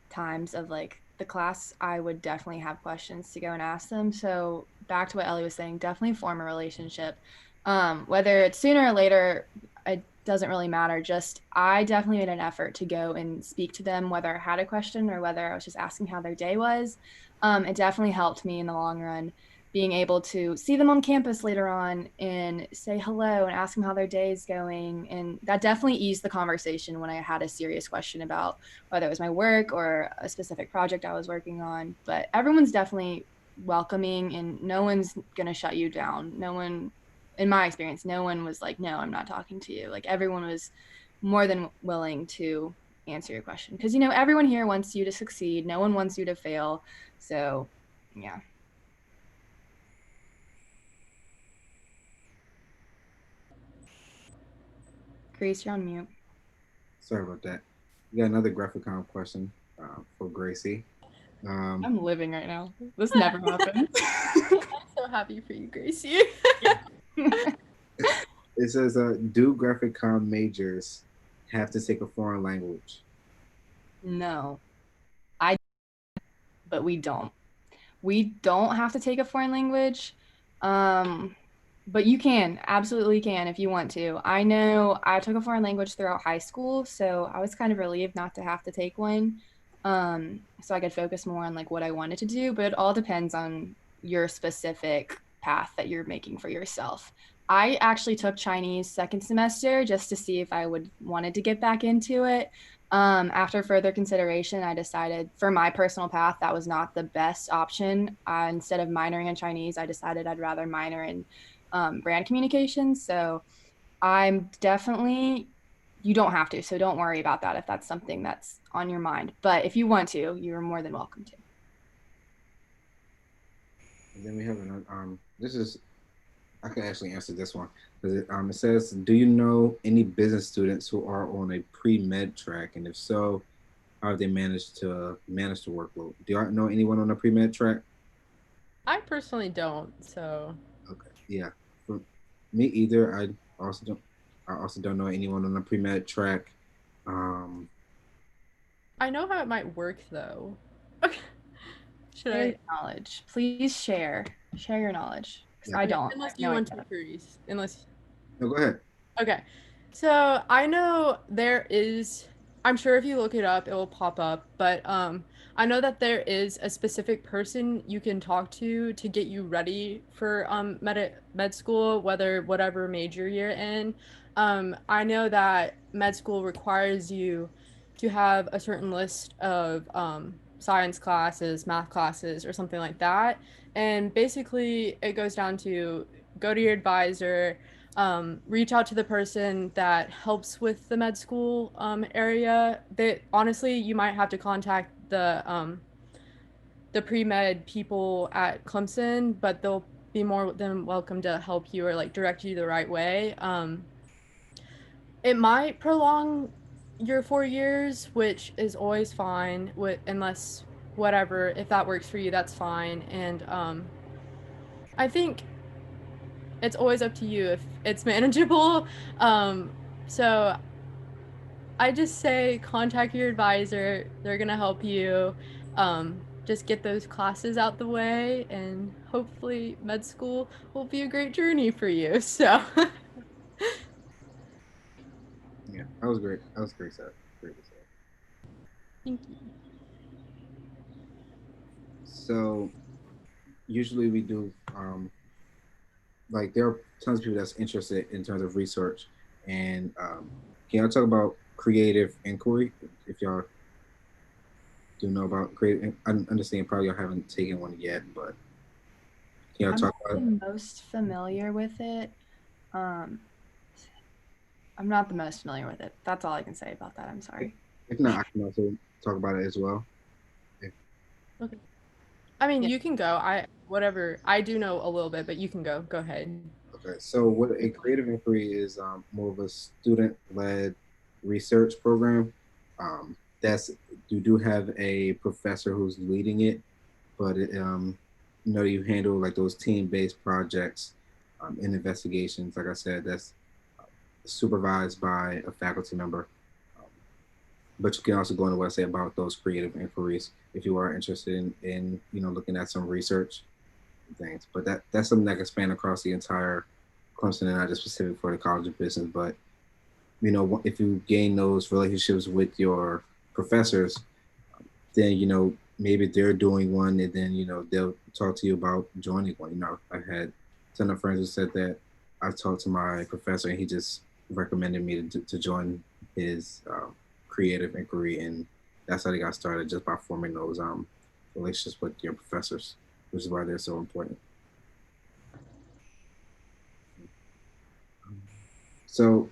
times of like the class I would definitely have questions to go and ask them. So back to what Ellie was saying, definitely form a relationship. Whether it's sooner or later, it doesn't really matter. Just I definitely made an effort to go and speak to them, whether I had a question or whether I was just asking how their day was. It definitely helped me in the long run, being able to see them on campus later on and say hello and ask them how their day is going. And that definitely eased the conversation when I had a serious question about whether it was my work or a specific project I was working on. But everyone's definitely welcoming and no one's going to shut you down. No one, in my experience, no one was like, no, I'm not talking to you. Like everyone was more than willing to answer your question, because, everyone here wants you to succeed. No one wants you to fail. So, yeah. Grace, you're on mute. Sorry about that. We got another graphic question for Gracie. I'm living right now. This never happened. I'm so happy for you, Gracie. It says, "Do graphic com majors have to take a foreign language?" No, I, but we don't. We don't have to take a foreign language. Um, but you can, absolutely can if you want to. I know I took a foreign language throughout high school, so I was kind of relieved not to have to take one. So I could focus more on like what I wanted to do, but it all depends on your specific path that you're making for yourself. I actually took Chinese second semester just to see if I would wanted to get back into it. After further consideration, I decided for my personal path that was not the best option. Instead of minoring in Chinese, I decided I'd rather minor in brand communications. So I'm definitely, you don't have to. So don't worry about that if that's something that's on your mind. But if you want to, you're more than welcome to. And then we have another. This is I can actually answer this one because it says, "Do you know any business students who are on a pre-med track, and if so, how have they managed to manage the workload? Do you know anyone on a pre-med track?" I personally don't, so Okay, yeah, for me either. Also don't. I also don't know anyone on a pre-med track. Um, I know how it might work though. Should Share your I? knowledge. Please share your knowledge because yeah, I Okay, don't. I unless have you no want to, idea. Carice. Unless no, go ahead. Okay. So I know there is, I'm sure if you look it up, it will pop up, but I know that there is a specific person you can talk to get you ready for med school, whether whatever major you're in. I know that med school requires you to have a certain list of science classes, math classes, or something like that. And basically, it goes down to go to your advisor, reach out to the person that helps with the med school area. That honestly, you might have to contact the pre med people at Clemson, but they'll be more than welcome to help you or like direct you the right way. It might prolong your 4 years, which is always fine, with unless whatever if that works for you, that's fine. And I think it's always up to you if it's manageable. Um, so I just say contact your advisor. They're gonna help you. Just get those classes out the way, and hopefully med school will be a great journey for you. So, Yeah, that was great. That was great, sir. Great, sir. thank you. So usually we do like there are tons of people that's interested in terms of research, and can y'all talk about creative inquiry if y'all do know about creative? I understand probably y'all haven't taken one yet, but can y'all I'm talk not about it? the most familiar with it. Um, I'm not the most familiar with it. That's all I can say about that. I'm sorry. If not, I can also talk about it as well. If, Okay. I mean, Yeah. you can go. I whatever. I do know a little bit, but you can go. Go ahead. okay, so what a creative inquiry is more of a student-led research program. That's you do have a professor who's leading it, but you handle like those team-based projects and investigations. Like I said, that's supervised by a faculty member. Um, but you can also go on the website about those creative inquiries if you are interested in looking at some research and things. But that's something that can span across the entire Clemson and not just specific for the College of Business. But if you gain those relationships with your professors, then maybe they're doing one, and then they'll talk to you about joining one. I had a ton of friends who said that I talked to my professor, and he just recommended me to join his creative inquiry, and that's how they got started, just by forming those relationships with your professors, which is why they're so important. So,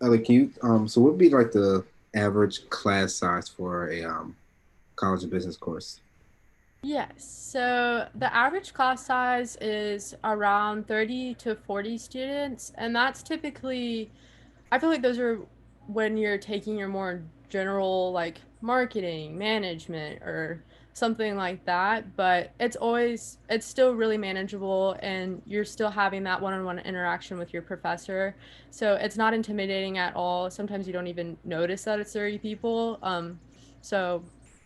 can you so what would be like the average class size for a College of Business course? Yes. So the average class size is around 30 to 40 students, and that's typically, I feel like those are when you're taking your more general like marketing, management, or something like that, but it's still really manageable and you're still having that one-on-one interaction with your professor. So it's not intimidating at all. Sometimes you don't even notice that it's 30 people. So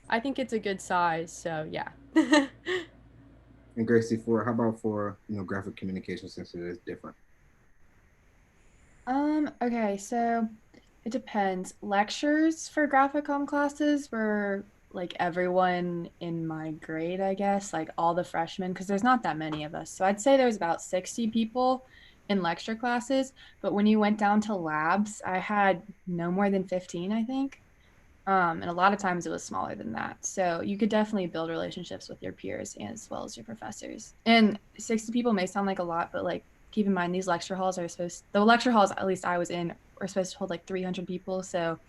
I think it's a good size. So yeah. And Gracie, for how about for graphic communication, since it is different? Okay, so it depends. Lectures for graphic comm classes were like everyone in my grade, I guess, like all the freshmen, because there's not that many of us. So I'd say there's about 60 people in lecture classes. But when you went down to labs, I had no more than 15, I think. And a lot of times it was smaller than that. So you could definitely build relationships with your peers as well as your professors. And 60 people may sound like a lot, but like keep in mind these lecture halls are the lecture halls at least I was in were supposed to hold like 300 people. So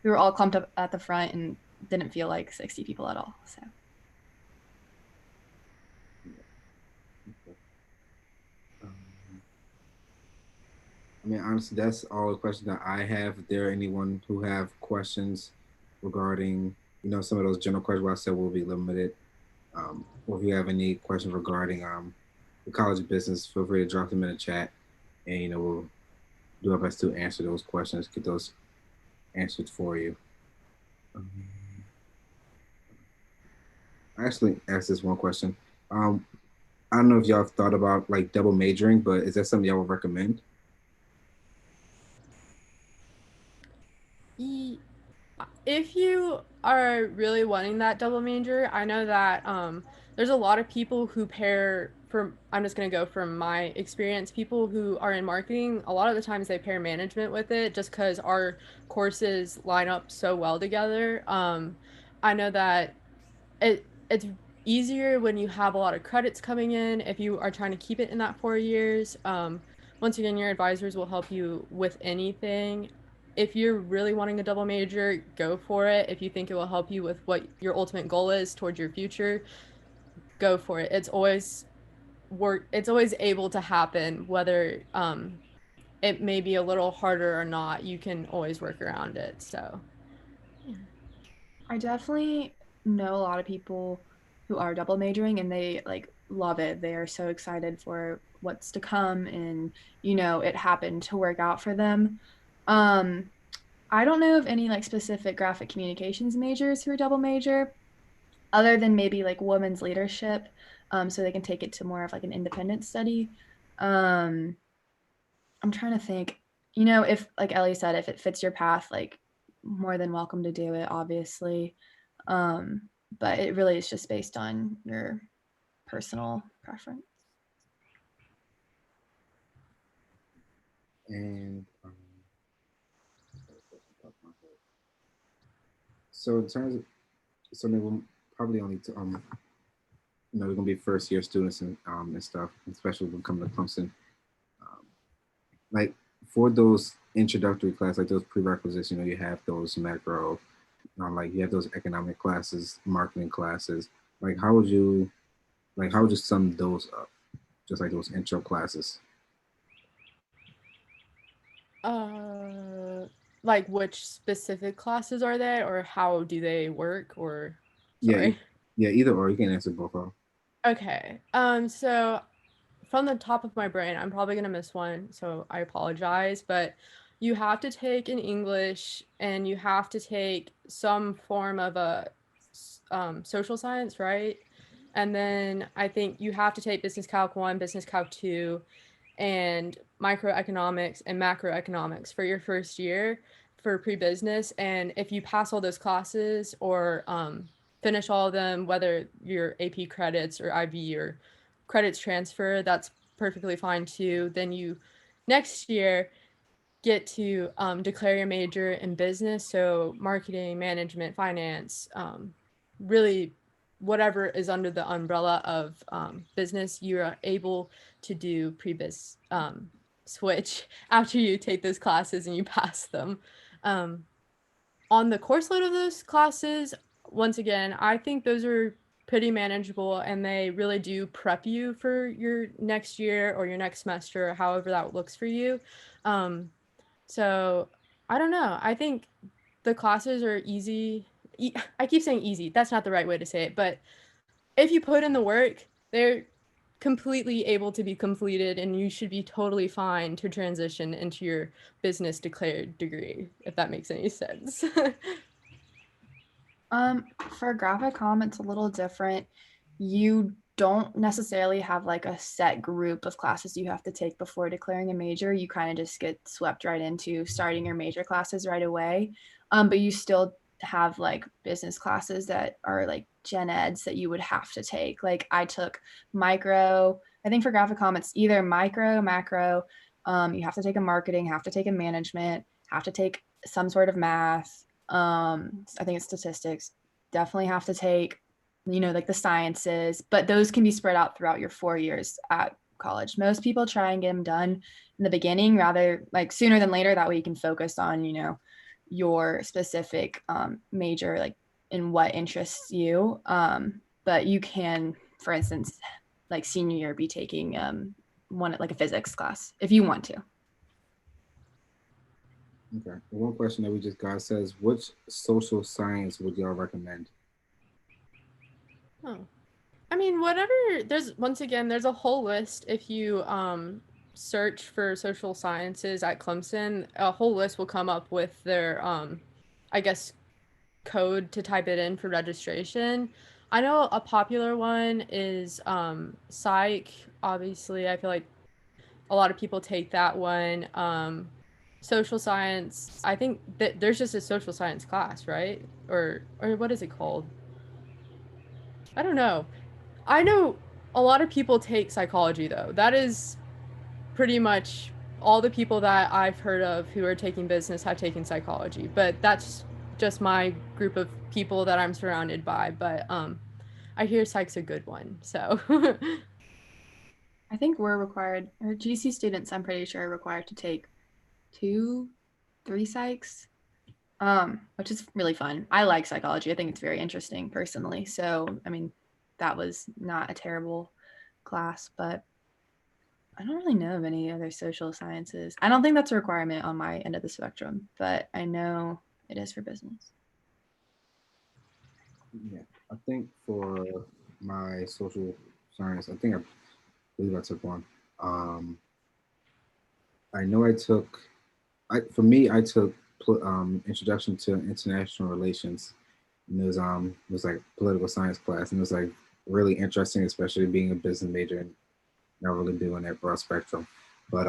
we were all clumped up at the front and didn't feel like 60 people at all. So Um, I mean, honestly, that's all the questions that I have. If there anyone who have questions regarding, some of those general questions where I said will be limited, or if you have any questions regarding the College of Business, feel free to drop them in the chat, and we'll do our best to answer those questions, get those answered for you. Um, I actually asked this one question. I don't know if y'all have thought about like double majoring, but is that something y'all would recommend? If you are really wanting that double major, I know that there's a lot of people who pair from, I'm just going to go from my experience, people who are in marketing, a lot of the times they pair management with it just because our courses line up so well together. I know that it's easier when you have a lot of credits coming in if you are trying to keep it in that 4 years. Once again, your advisors will help you with anything. If you're really wanting a double major, go for it. If you think it will help you with what your ultimate goal is towards your future, go for it. It's always able to happen, whether it may be a little harder or not. You can always work around it. So yeah. I definitely know a lot of people who are double majoring and they like love it. They are so excited for what's to come and it happened to work out for them. Um I don't know of any like specific graphic communications majors who are double major other than maybe like women's leadership, so they can take it to more of like an independent study. Um I'm trying to think, if like Ellie said, if it fits your path, like more than welcome to do it, obviously. Um, but it really is just based on your personal preference. And so in terms of, so they will probably only to, they're gonna be first year students and stuff, especially when coming to Clemson. Um, like for those introductory classes, like those prerequisites, you have those macro, like you have those economic classes, marketing classes. Like how would you sum those up? Just like those intro classes. Uh, like which specific classes are they, or how do they work, or Yeah, sorry. yeah, either or. You can answer both of them. Okay. So from the top of my brain, I'm probably gonna miss one, so I apologize, but you have to take an English and you have to take some form of a social science, right? And then I think you have to take Business Calc 1, Business Calc 2, and microeconomics and macroeconomics for your first year for pre-business. And if you pass all those classes or finish all of them, whether your AP credits or IB or credits transfer, that's perfectly fine too. Then you next year get to declare your major in business, so marketing, management, finance, really whatever is under the umbrella of business, you are able to do pre-biz switch after you take those classes and you pass them. Um, on the course load of those classes, once again, I think those are pretty manageable and they really do prep you for your next year or your next semester, however that looks for you. Um, so I don't know. I think the classes are easy. I keep saying easy. That's not the right way to say it, but if you put in the work, they're completely able to be completed and you should be totally fine to transition into your business declared degree, if that makes any sense. For graphic comm, it's a little different. You don't necessarily have like a set group of classes you have to take before declaring a major. You kind of just get swept right into starting your major classes right away. But you still have like business classes that are like gen eds that you would have to take. Like I took micro, I think for graphic comm, it's either micro, macro. You have to take a marketing, have to take a management, have to take some sort of math. I think it's statistics. Definitely have to take, like the sciences, but those can be spread out throughout your 4 years at college. Most people try and get them done in the beginning, rather like sooner than later. That way you can focus on, your specific major, like in what interests you. But you can, for instance, like senior year, be taking one like a physics class if you want to. Okay. One question that we just got says, which social science would y'all recommend? Oh. I mean, whatever, there's once again, there's a whole list. If you search for social sciences at Clemson, a whole list will come up with their I guess code to type it in for registration. I know a popular one is psych. Obviously, I feel like a lot of people take that one. Social science, I think that there's just a social science class, right? Or what is it called? I don't know. I know a lot of people take psychology though. That is pretty much all the people that I've heard of who are taking business have taken psychology. But that's just my group of people that I'm surrounded by. But I hear psych's a good one. So I think we're required, or GC students, I'm pretty sure, are required to take 2, 3 psychs, which is really fun. I like psychology. I think it's very interesting personally. So, I mean, that was not a terrible class, but I don't really know of any other social sciences. I don't think that's a requirement on my end of the spectrum, but I know it is for business. Yeah, I think for my social science, I believe I took one. Um, I know I took, for me, I took Introduction to International Relations, and it was like political science class, and it was like really interesting, especially being a business major and not really doing that broad spectrum, but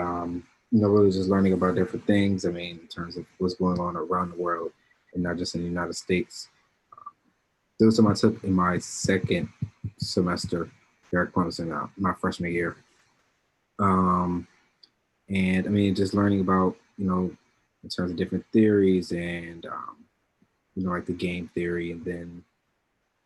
really just learning about different things. I mean, in terms of what's going on around the world, and not just in the United States. There was something I took in my second semester here at Clemson, my freshman year. Um, and I mean, just learning about, in terms of different theories and, like the game theory. And then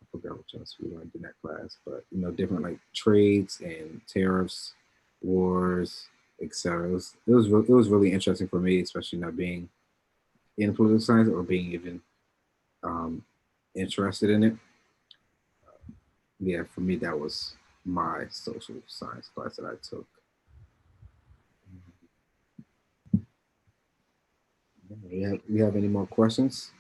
I forgot what else we learned in that class, but, different like trades and tariffs, wars, etc. It was really interesting for me, especially not being in political science or being even um, interested in it. Yeah, for me, that was my social science class that I took. We have any more questions?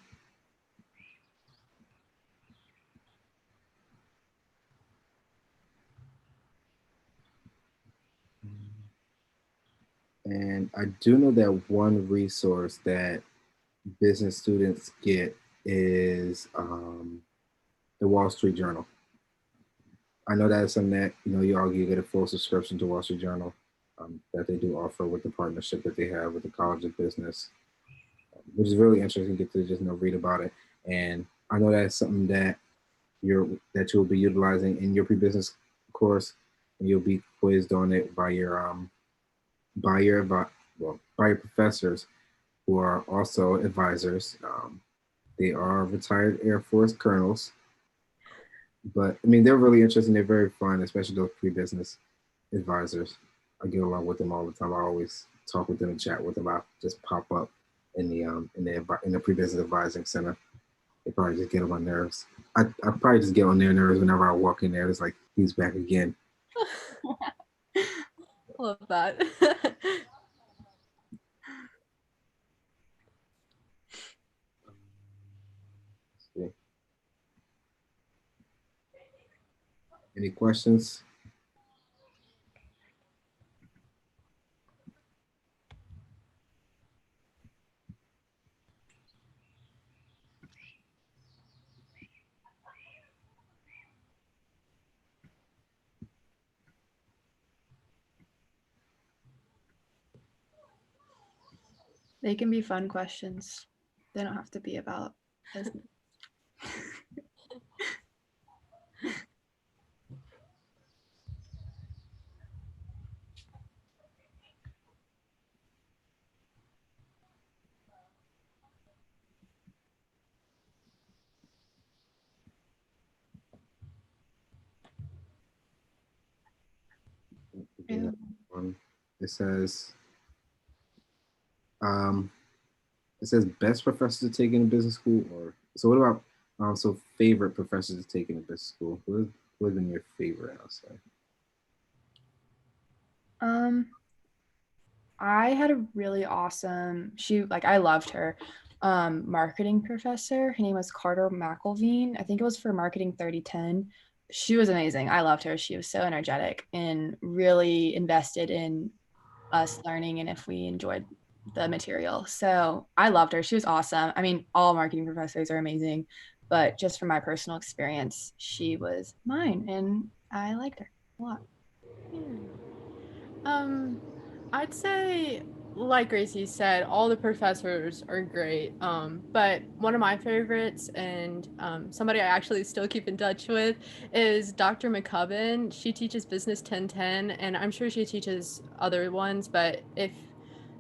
And I do know that one resource that business students get is the Wall Street Journal. I know that is something that you all get a full subscription to Wall Street Journal that they do offer with the partnership that they have with the College of Business, which is really interesting. Get to just read about it, and I know that's something that you'll be utilizing in your pre-business course, and you'll be quizzed on it by your professors who are also advisors. They are retired Air Force colonels, but I mean they're really interesting. They're very fun, especially those pre-business advisors. I get along with them all the time. I always talk with them and chat with them. I just pop up in the pre-business advising center. They probably just get on my nerves. I probably just get on their nerves whenever I walk in there. It's like he's back again. love that. Any questions? They can be fun questions. They don't have to be about business. Yeah. It says um, it says best professor to take in a business school, or so. What about So favorite professors to take in the business school. Who has been your favorite? I'll say. Um, I had a really awesome, I loved her, marketing professor. Her name was Carter McElveen. I think it was for marketing 3010. She was amazing. I loved her. She was so energetic and really invested in us learning and if we enjoyed the material. So I loved her. She was awesome. I mean, all marketing professors are amazing, but just from my personal experience, she was mine and I liked her a lot. Yeah. Um, I'd say, like Gracie said, all the professors are great. But one of my favorites and somebody I actually still keep in touch with is Dr. McCubbin. She teaches Business 1010, and I'm sure she teaches other ones. But if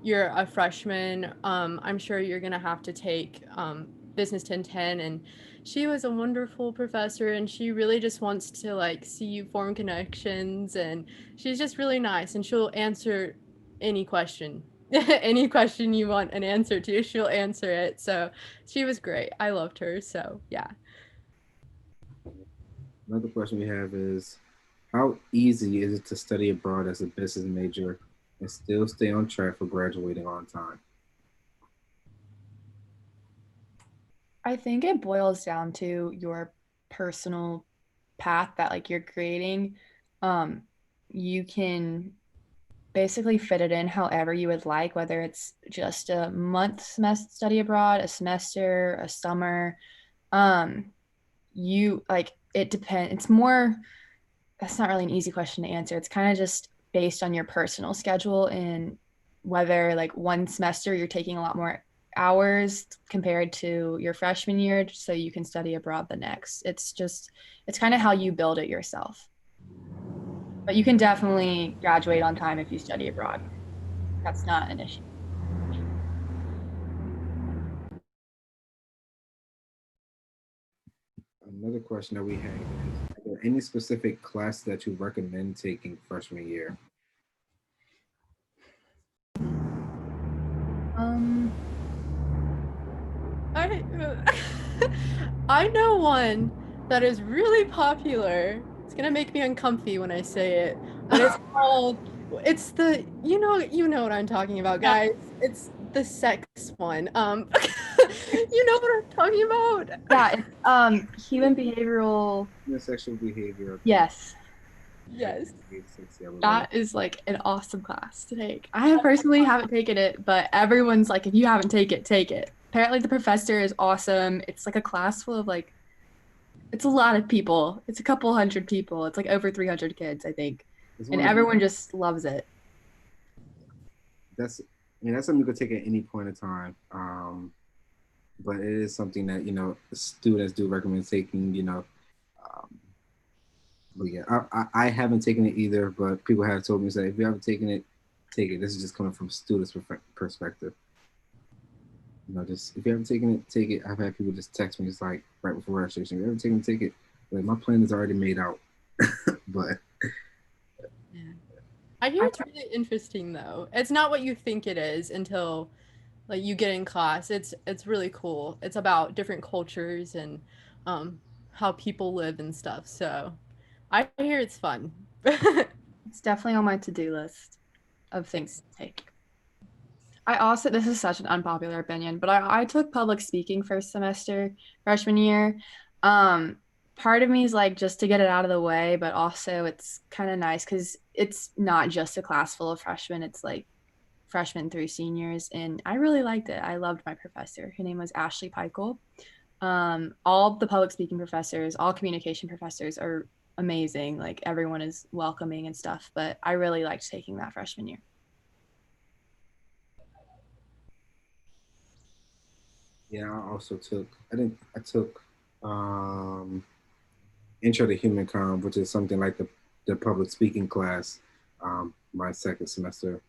you're a freshman, I'm sure you're gonna have to take Business 1010, and she was a wonderful professor, and she really just wants to like see you form connections, and she's just really nice, and she'll answer any question. Any question you want an answer to, she'll answer it. So she was great. I loved her. So yeah. Another question we have is, how easy is it to study abroad as a business major and still stay on track for graduating on time? I think it boils down to your personal path that like you're creating. Um, you can basically fit it in however you would like, whether it's just a month semester study abroad, a semester, a summer. Um, you like it depends. It's more, that's not really an easy question to answer. It's kind of just based on your personal schedule and whether like one semester you're taking a lot more hours compared to your freshman year so you can study abroad the next. It's kind of how you build it yourself. But you can definitely graduate on time if you study abroad. That's not an issue. Another question that we have is, are there any specific class that you recommend taking freshman year? Um, I I know one that is really popular. It's gonna make me uncomfy when I say it, but it's called it's the you know what I'm talking about, yeah, guys. It's the sex one. You know what I'm talking about? yeah, it's human behavioral. Human sexual behavior, I think. Yes. Yes. 860, I believe. That is like an awesome class to take. I personally haven't taken it, but everyone's like, if you haven't taken it, take it. Apparently, the professor is awesome. It's like a class full of like, it's a lot of people. It's a couple hundred people. It's like over 300 kids, I think. It's And one of the, everyone just loves it. that's, I mean, that's something you could take at any point in time. But it is something that, students do recommend taking, um, but yeah, I haven't taken it either, but people have told me that if you haven't taken it, take it. This is just coming from students' perspective. Just if you haven't taken it, take it. I've had people just text me just like right before registration. If you haven't taken it, take it. Like my plan is already made out, but Yeah. I hear I, it's really interesting though. It's not what you think it is until like you get in class. It's really cool. It's about different cultures and um how people live and stuff. So I hear it's fun. it's definitely on my to-do list of things to take. I also, this is such an unpopular opinion, but I took public speaking first semester, freshman year. Um, Part of me is like just to get it out of the way, but also it's kind of nice because it's not just a class full of freshmen. It's like freshmen through seniors, and I really liked it. I loved my professor. Her name was Ashley Peichel. All the public speaking professors, all communication professors are amazing. Like everyone is welcoming and stuff, but I really liked taking that freshman year. yeah, I also took. I took um, Intro to Human Com, which is something like the public speaking class. My second semester,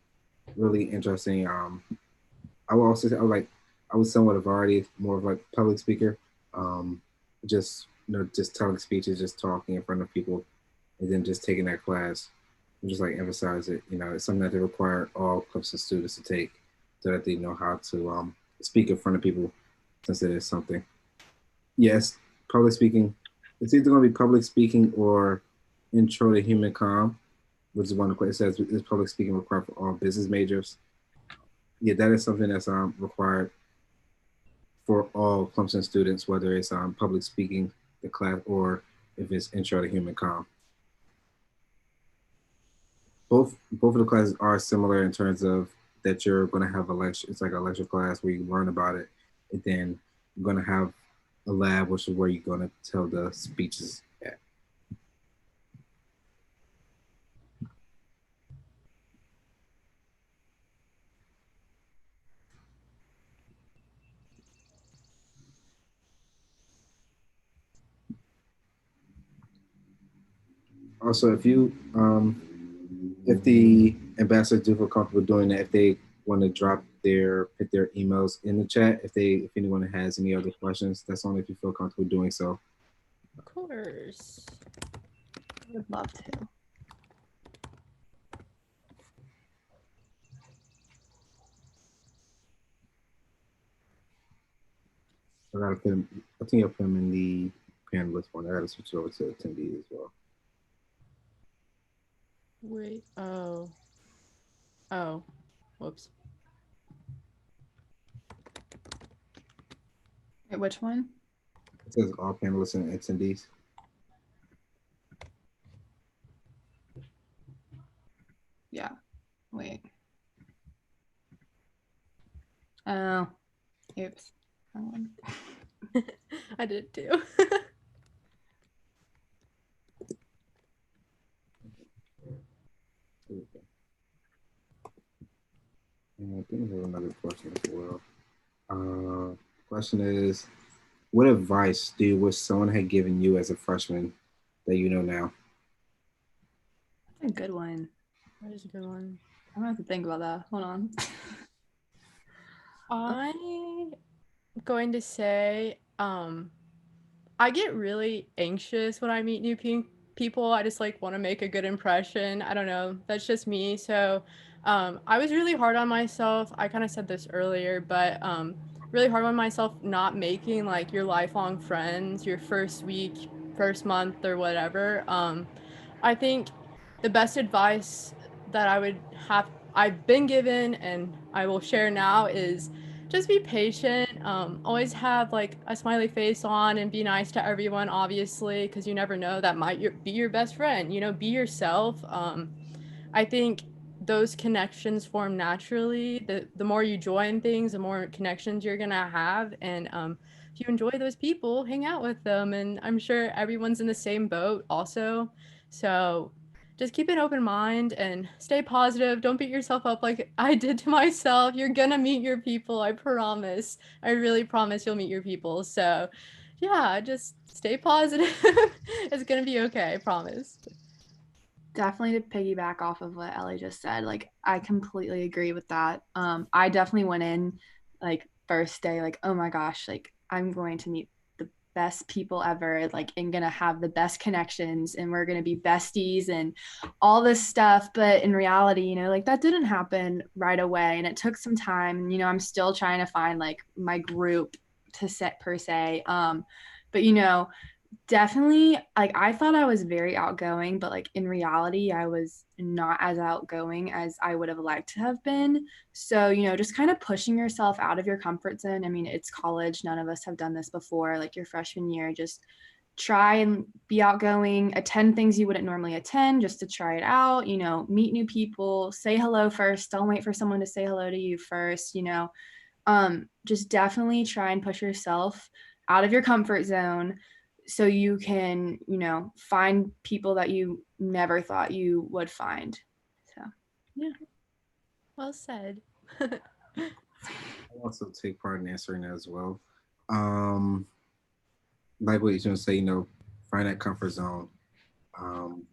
really interesting. I will also say I was somewhat of already more of like public speaker. Um, just just telling speeches, just talking in front of people, and then just taking that class. And just like emphasize it. It's something that they require all Clemson students to take so that they know how to speak in front of people, since it is something. Yes, public speaking. It's either going to be public speaking or intro to human comm, which is one of the questions. It says is public speaking required for all business majors? Yeah, that is something that's required for all Clemson students, whether it's public speaking, the class, or if it's intro to human comm. Both of the classes are similar in terms of that you're going to have a lecture. It's like a lecture class where you learn about it, and then you're going to have a lab, which is where you're going to tell the speeches at. Also, if the ambassadors do feel comfortable doing that, if they want to put their emails in the chat, if anyone has any other questions, that's only if you feel comfortable doing so. Of course. I would love to. I think I'll put them in the panelist one. I gotta switch over to attendee as well. Wait. Oh. Oh. Whoops. Wait, which one? It says all panelists and attendees. Yeah. Wait. Oh. Oops. Wrong one. I did too. And I think we have another question as well. Question is, what advice do you wish someone had given you as a freshman that you know now? That's a good one. That is a good one. I'm gonna have to think about that. Hold on. I'm going to say, I get really anxious when I meet new people. I just like want to make a good impression. I don't know. That's just me. So, I was really hard on myself. I kind of said this earlier, but really hard on myself not making like your lifelong friends your first week, first month, or whatever. I think the best advice that I've been given and I will share now is just be patient. Always have like a smiley face on and be nice to everyone, obviously, because you never know, that might be your best friend. You know, be yourself. I think those connections form naturally. The more you join things, the more connections you're gonna have, and if you enjoy those people, hang out with them. And I'm sure everyone's in the same boat, also. So just keep an open mind and stay positive. Don't beat yourself up like I did to myself. You're gonna meet your people. I promise. I really promise you'll meet your people. So, yeah, just stay positive. It's gonna be okay. I promise. Definitely to piggyback off of what Ellie just said, like I completely agree with that. I definitely went in like first day, like, oh my gosh, like I'm going to meet the best people ever, like and gonna have the best connections and we're gonna be besties and all this stuff. But in reality, like that didn't happen right away and it took some time. And I'm still trying to find like my group to set per se. But definitely, like I thought I was very outgoing, but like in reality, I was not as outgoing as I would have liked to have been. So, just kind of pushing yourself out of your comfort zone. I mean, it's college. None of us have done this before. Like your freshman year, just try and be outgoing, attend things you wouldn't normally attend just to try it out, meet new people, say hello first. Don't wait for someone to say hello to you first, just definitely try and push yourself out of your comfort zone so you can, find people that you never thought you would find. So, yeah. Well said. I also take part in answering that as well. Um, like what you're going to say, find that comfort zone. And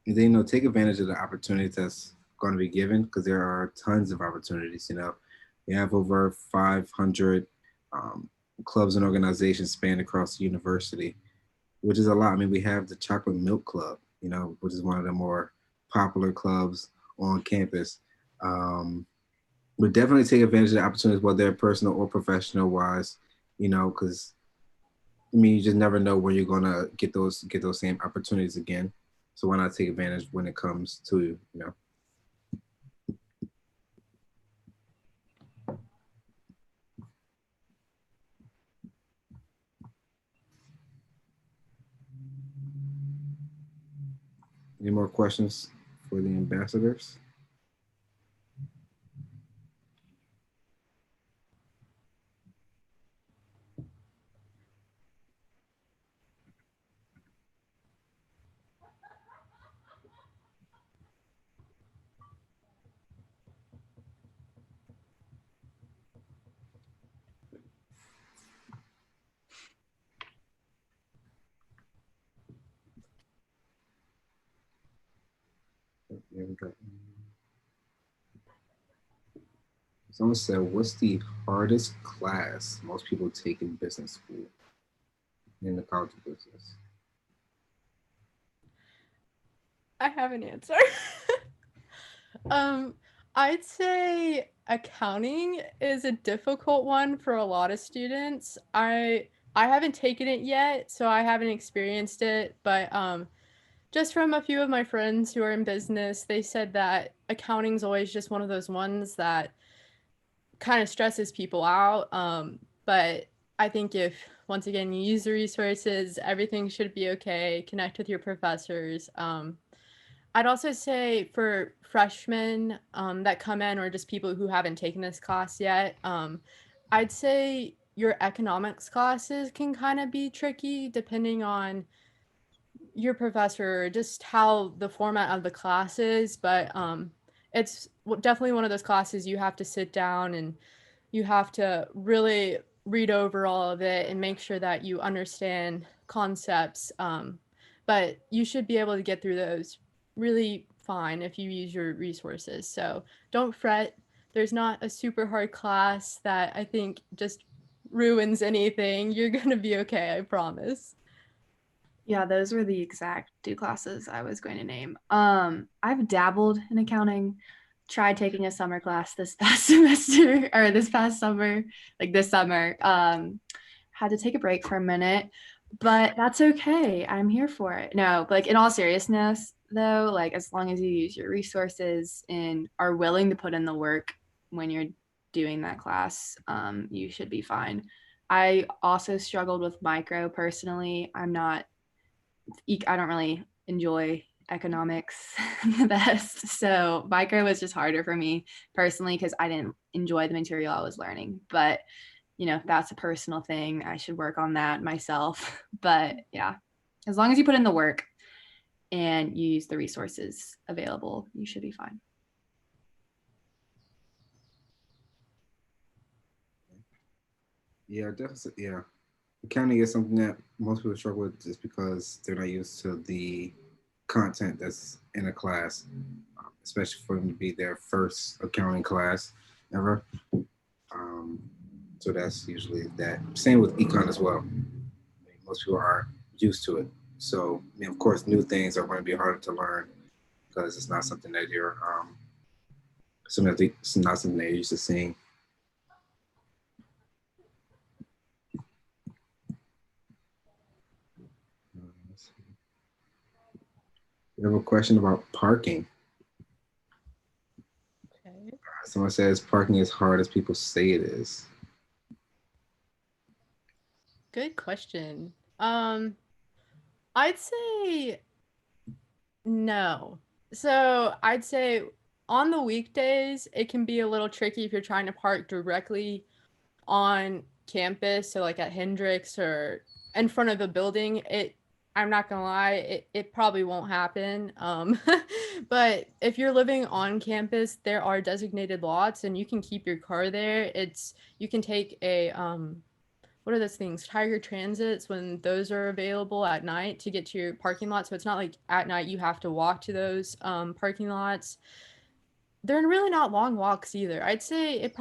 then, take advantage of the opportunities that's going to be given because there are tons of opportunities. We have over 500 clubs and organizations spanned across the university, which is a lot. I mean, we have the Chocolate Milk Club, which is one of the more popular clubs on campus. But definitely take advantage of the opportunities, whether they're personal or professional wise, because I mean, you just never know where you're gonna get those same opportunities again. So why not take advantage when it comes to Any more questions for the ambassadors? Yeah, we got. Someone said, "What's the hardest class most people take in business school in the College of Business?" I have an answer. um, I'd say accounting is a difficult one for a lot of students. I haven't taken it yet, so I haven't experienced it, but just from a few of my friends who are in business, they said that accounting's always just one of those ones that kind of stresses people out. But I think if once again you use the resources, everything should be okay. Connect with your professors. I'd also say for freshmen that come in or just people who haven't taken this class yet, I'd say your economics classes can kind of be tricky depending on your professor, just how the format of the class is. But it's definitely one of those classes you have to sit down and you have to really read over all of it and make sure that you understand concepts. But you should be able to get through those really fine if you use your resources. So don't fret. There's not a super hard class that I think just ruins anything. You're going to be okay, I promise. Yeah, those were the exact two classes I was going to name. I've dabbled in accounting, tried taking a summer class this past semester or this past summer, like this summer. Had to take a break for a minute, but that's okay. I'm here for it. No, but like in all seriousness, though, like as long as you use your resources and are willing to put in the work when you're doing that class, you should be fine. I also struggled with micro personally. I don't really enjoy economics the best. So micro was just harder for me personally because I didn't enjoy the material I was learning. But that's a personal thing. I should work on that myself. But yeah, as long as you put in the work and you use the resources available, you should be fine. Yeah, definitely. Yeah, accounting is something that most people struggle with just because they're not used to the content that's in a class, especially for them to be their first accounting class ever. Um, so that's usually that. Same with econ as well. I mean, most people are used to it. So, I mean, of course, new things are going to be harder to learn because it's not something that it's not something that you're used to seeing. We have a question about parking. Okay. Someone says parking is hard as people say it is. Good question. I'd say no. So I'd say on the weekdays, it can be a little tricky if you're trying to park directly on campus, so like at Hendrix or in front of a building. I'm not gonna lie, it probably won't happen. But if you're living on campus, there are designated lots and you can keep your car there. You can take a what are those things? Tiger Transits when those are available at night to get to your parking lot. So it's not like at night you have to walk to those parking lots. They're really not long walks either. I'd say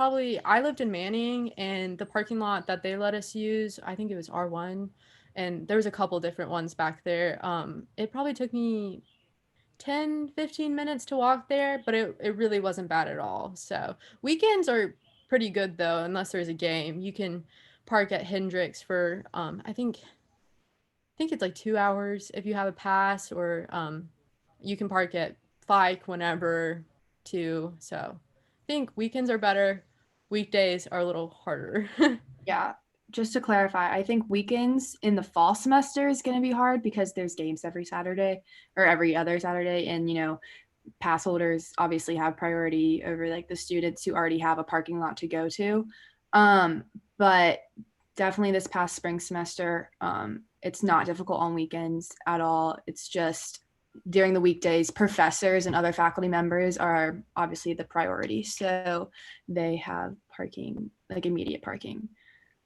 I lived in Manning and the parking lot that they let us use, I think it was R1. And there was a couple different ones back there. It probably took me 10-15 minutes to walk there, but it really wasn't bad at all. So weekends are pretty good though, unless there's a game. You can park at Hendrix for I think think it's like 2 hours if you have a pass, or you can park at Fike whenever too. So I think weekends are better. Weekdays are a little harder. Yeah, just to clarify, I think weekends in the fall semester is going to be hard because there's games every Saturday or every other Saturday. And, pass holders obviously have priority over like the students who already have a parking lot to go to. But definitely this past spring semester, it's not difficult on weekends at all. It's just during the weekdays, professors and other faculty members are obviously the priority. So they have parking, like immediate parking.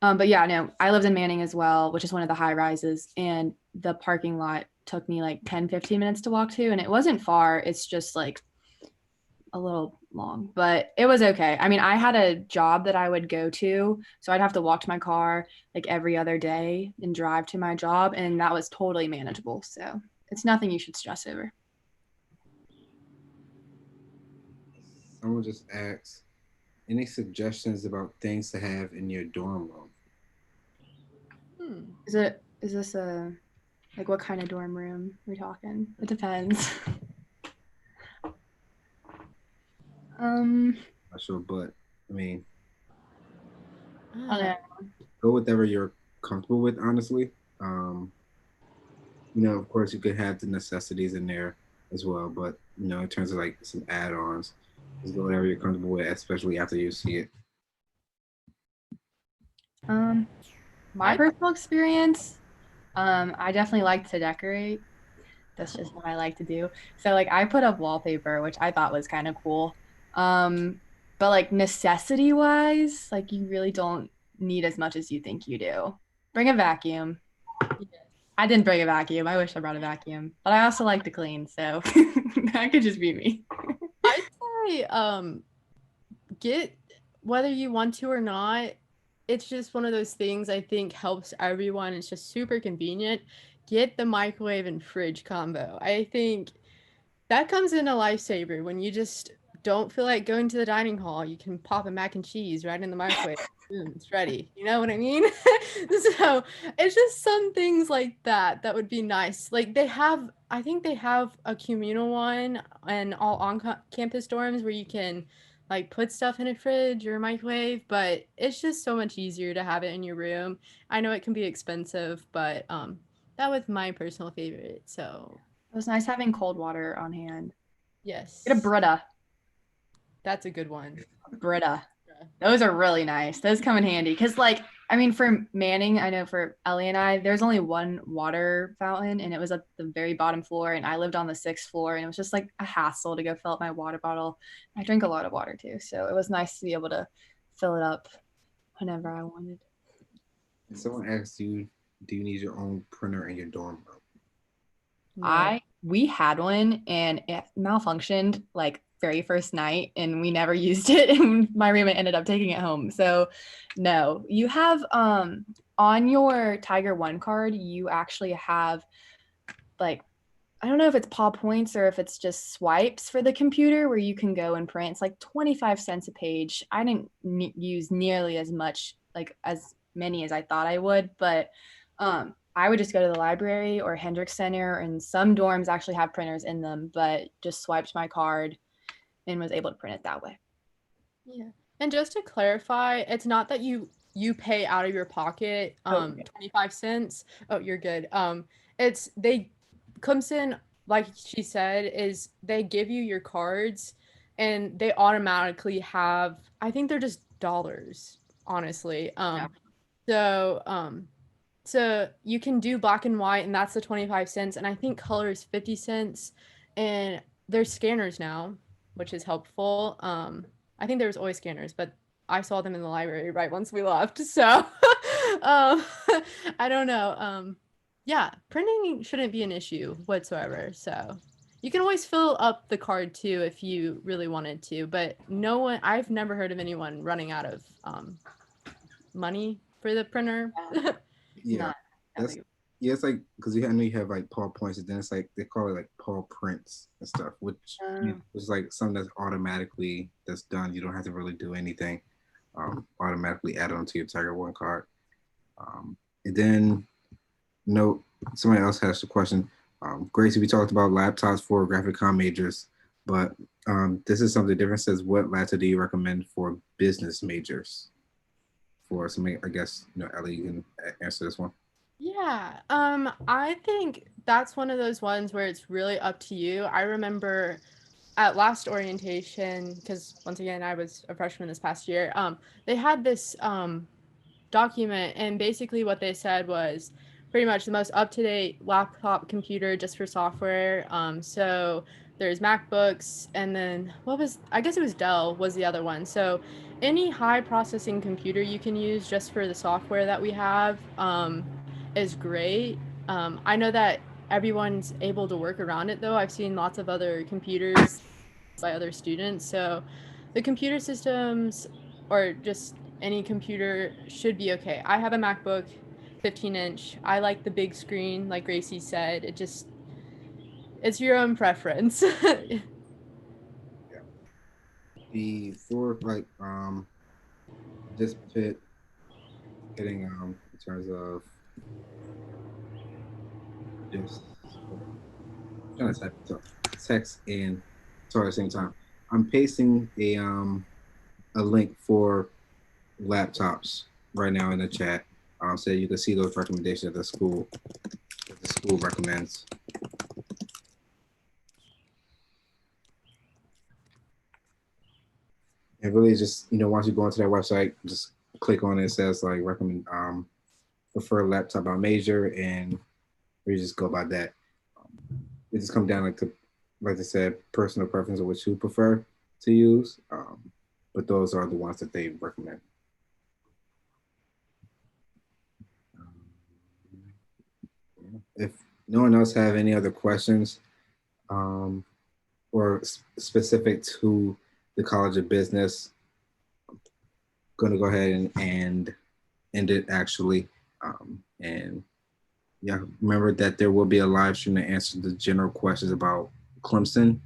But yeah, no, I lived in Manning as well, which is one of the high rises. And the parking lot took me like 10, 15 minutes to walk to. And it wasn't far. It's just like a little long, but it was okay. I mean, I had a job that I would go to. So I'd have to walk to my car like every other day and drive to my job. And that was totally manageable. So it's nothing you should stress over. Someone just asked, any suggestions about things to have in your dorm room? Is this a, like what kind of dorm room we're talking? It depends. Not sure, but I mean, I don't know. go with whatever you're comfortable with, honestly. Of course, you could have the necessities in there as well, but in terms of like some add-ons, just go whatever you're comfortable with, especially after you see it. My personal experience, I definitely like to decorate. That's just what I like to do. So like I put up wallpaper, which I thought was kind of cool. But like necessity wise, like you really don't need as much as you think you do. Bring a vacuum. I didn't bring a vacuum. I wish I brought a vacuum, but I also like to clean, so that could just be me. I'd say get, whether you want to or not, it's just one of those things I think helps everyone. It's just super convenient. Get the microwave and fridge combo. I think that comes in a lifesaver when you just don't feel like going to the dining hall. You can pop a mac and cheese right in the microwave. Boom, it's ready. You know what I mean? So it's just some things like that that would be nice. Like I think they have a communal one and all on campus dorms where you can like put stuff in a fridge or a microwave, but it's just so much easier to have it in your room. I know it can be expensive, but that was my personal favorite. So It was nice having cold water on hand. yes, Get a Brita. that's a good one. Brita. Those are really nice. Those come in handy because, like, I mean, for Manning, I know for Ellie and I, there's only one water fountain, and it was at the very bottom floor, and I lived on the 6th floor, and it was just like a hassle to go fill up my water bottle. I drink a lot of water too, so it was nice to be able to fill it up whenever I wanted. If someone asks you, do you need your own printer in your dorm room? No. We had one and it malfunctioned like very first night and we never used it and my roommate ended up taking it home. So no, you have on your Tiger One card, you actually have like I don't know if it's paw points or if it's just swipes for the computer where you can go and print. It's like 25 cents a page. I didn't use nearly as much, like as many as I thought I would, but I would just go to the library or Hendricks Center, and some dorms actually have printers in them, but just swiped my card and was able to print it that way. Yeah. And just to clarify, it's not that you pay out of your pocket 25 cents. Oh, you're good. It's they Clemson, like she said, is they give you your cards and they automatically have, I think they're just dollars, honestly. So so you can do black and white and that's the 25 cents, and I think color is 50 cents, and there's scanners now, which is helpful. I think there was always scanners, but I saw them in the library right once we left. So um I don't know. Yeah, printing shouldn't be an issue whatsoever. So you can always fill up the card too if you really wanted to, but no one, I've never heard of anyone running out of money for the printer. Yeah, it's like because I know you have like Paul points, and then it's like they call it like Paul prints and stuff, which is like something that's automatically that's done. You don't have to really do anything. Automatically add on to your Tiger One card, and then note, somebody else has a question. Gracie, we talked about laptops for graphic com majors, but this is something different. It says, what laptop do you recommend for business majors? For somebody, I guess, Ellie, you can answer this one. Yeah, I think that's one of those ones where it's really up to you. I remember at last orientation, because once again, I was a freshman this past year, they had this document, and basically what they said was pretty much the most up-to-date laptop computer just for software. So there's MacBooks, and then I guess it was Dell was the other one. So any high processing computer you can use just for the software that we have is great. I know that everyone's able to work around it though. I've seen lots of other computers by other students. So the computer systems or just any computer should be okay. I have a MacBook 15-inch. I like the big screen, like Gracie said. It's your own preference. Yeah. The for like this fit hitting in terms of just trying to type text and talk at the same time. I'm pasting a link for laptops right now in the chat, so you can see those recommendations that the school recommends. And really, just once you go into that website, just click on it. It says like recommend prefer laptop by major, and we just go by that. It just comes down like I said, personal preference of which you prefer to use. But those are the ones that they recommend. If no one else have any other questions, or specific to the College of Business, I'm going to go ahead and end it actually. And yeah, remember that there will be a live stream to answer the general questions about Clemson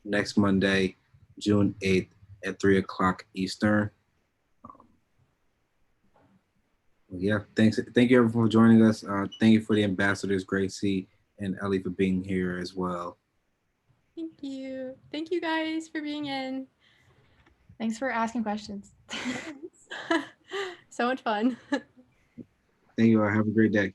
next Monday, June 8th at 3 o'clock Eastern. Yeah, thank you everyone for joining us. Thank you for the ambassadors, Gracie and Ellie, for being here as well. Thank you. Thank you guys for being in. Thanks for asking questions. So much fun. Thank you all. Have a great day.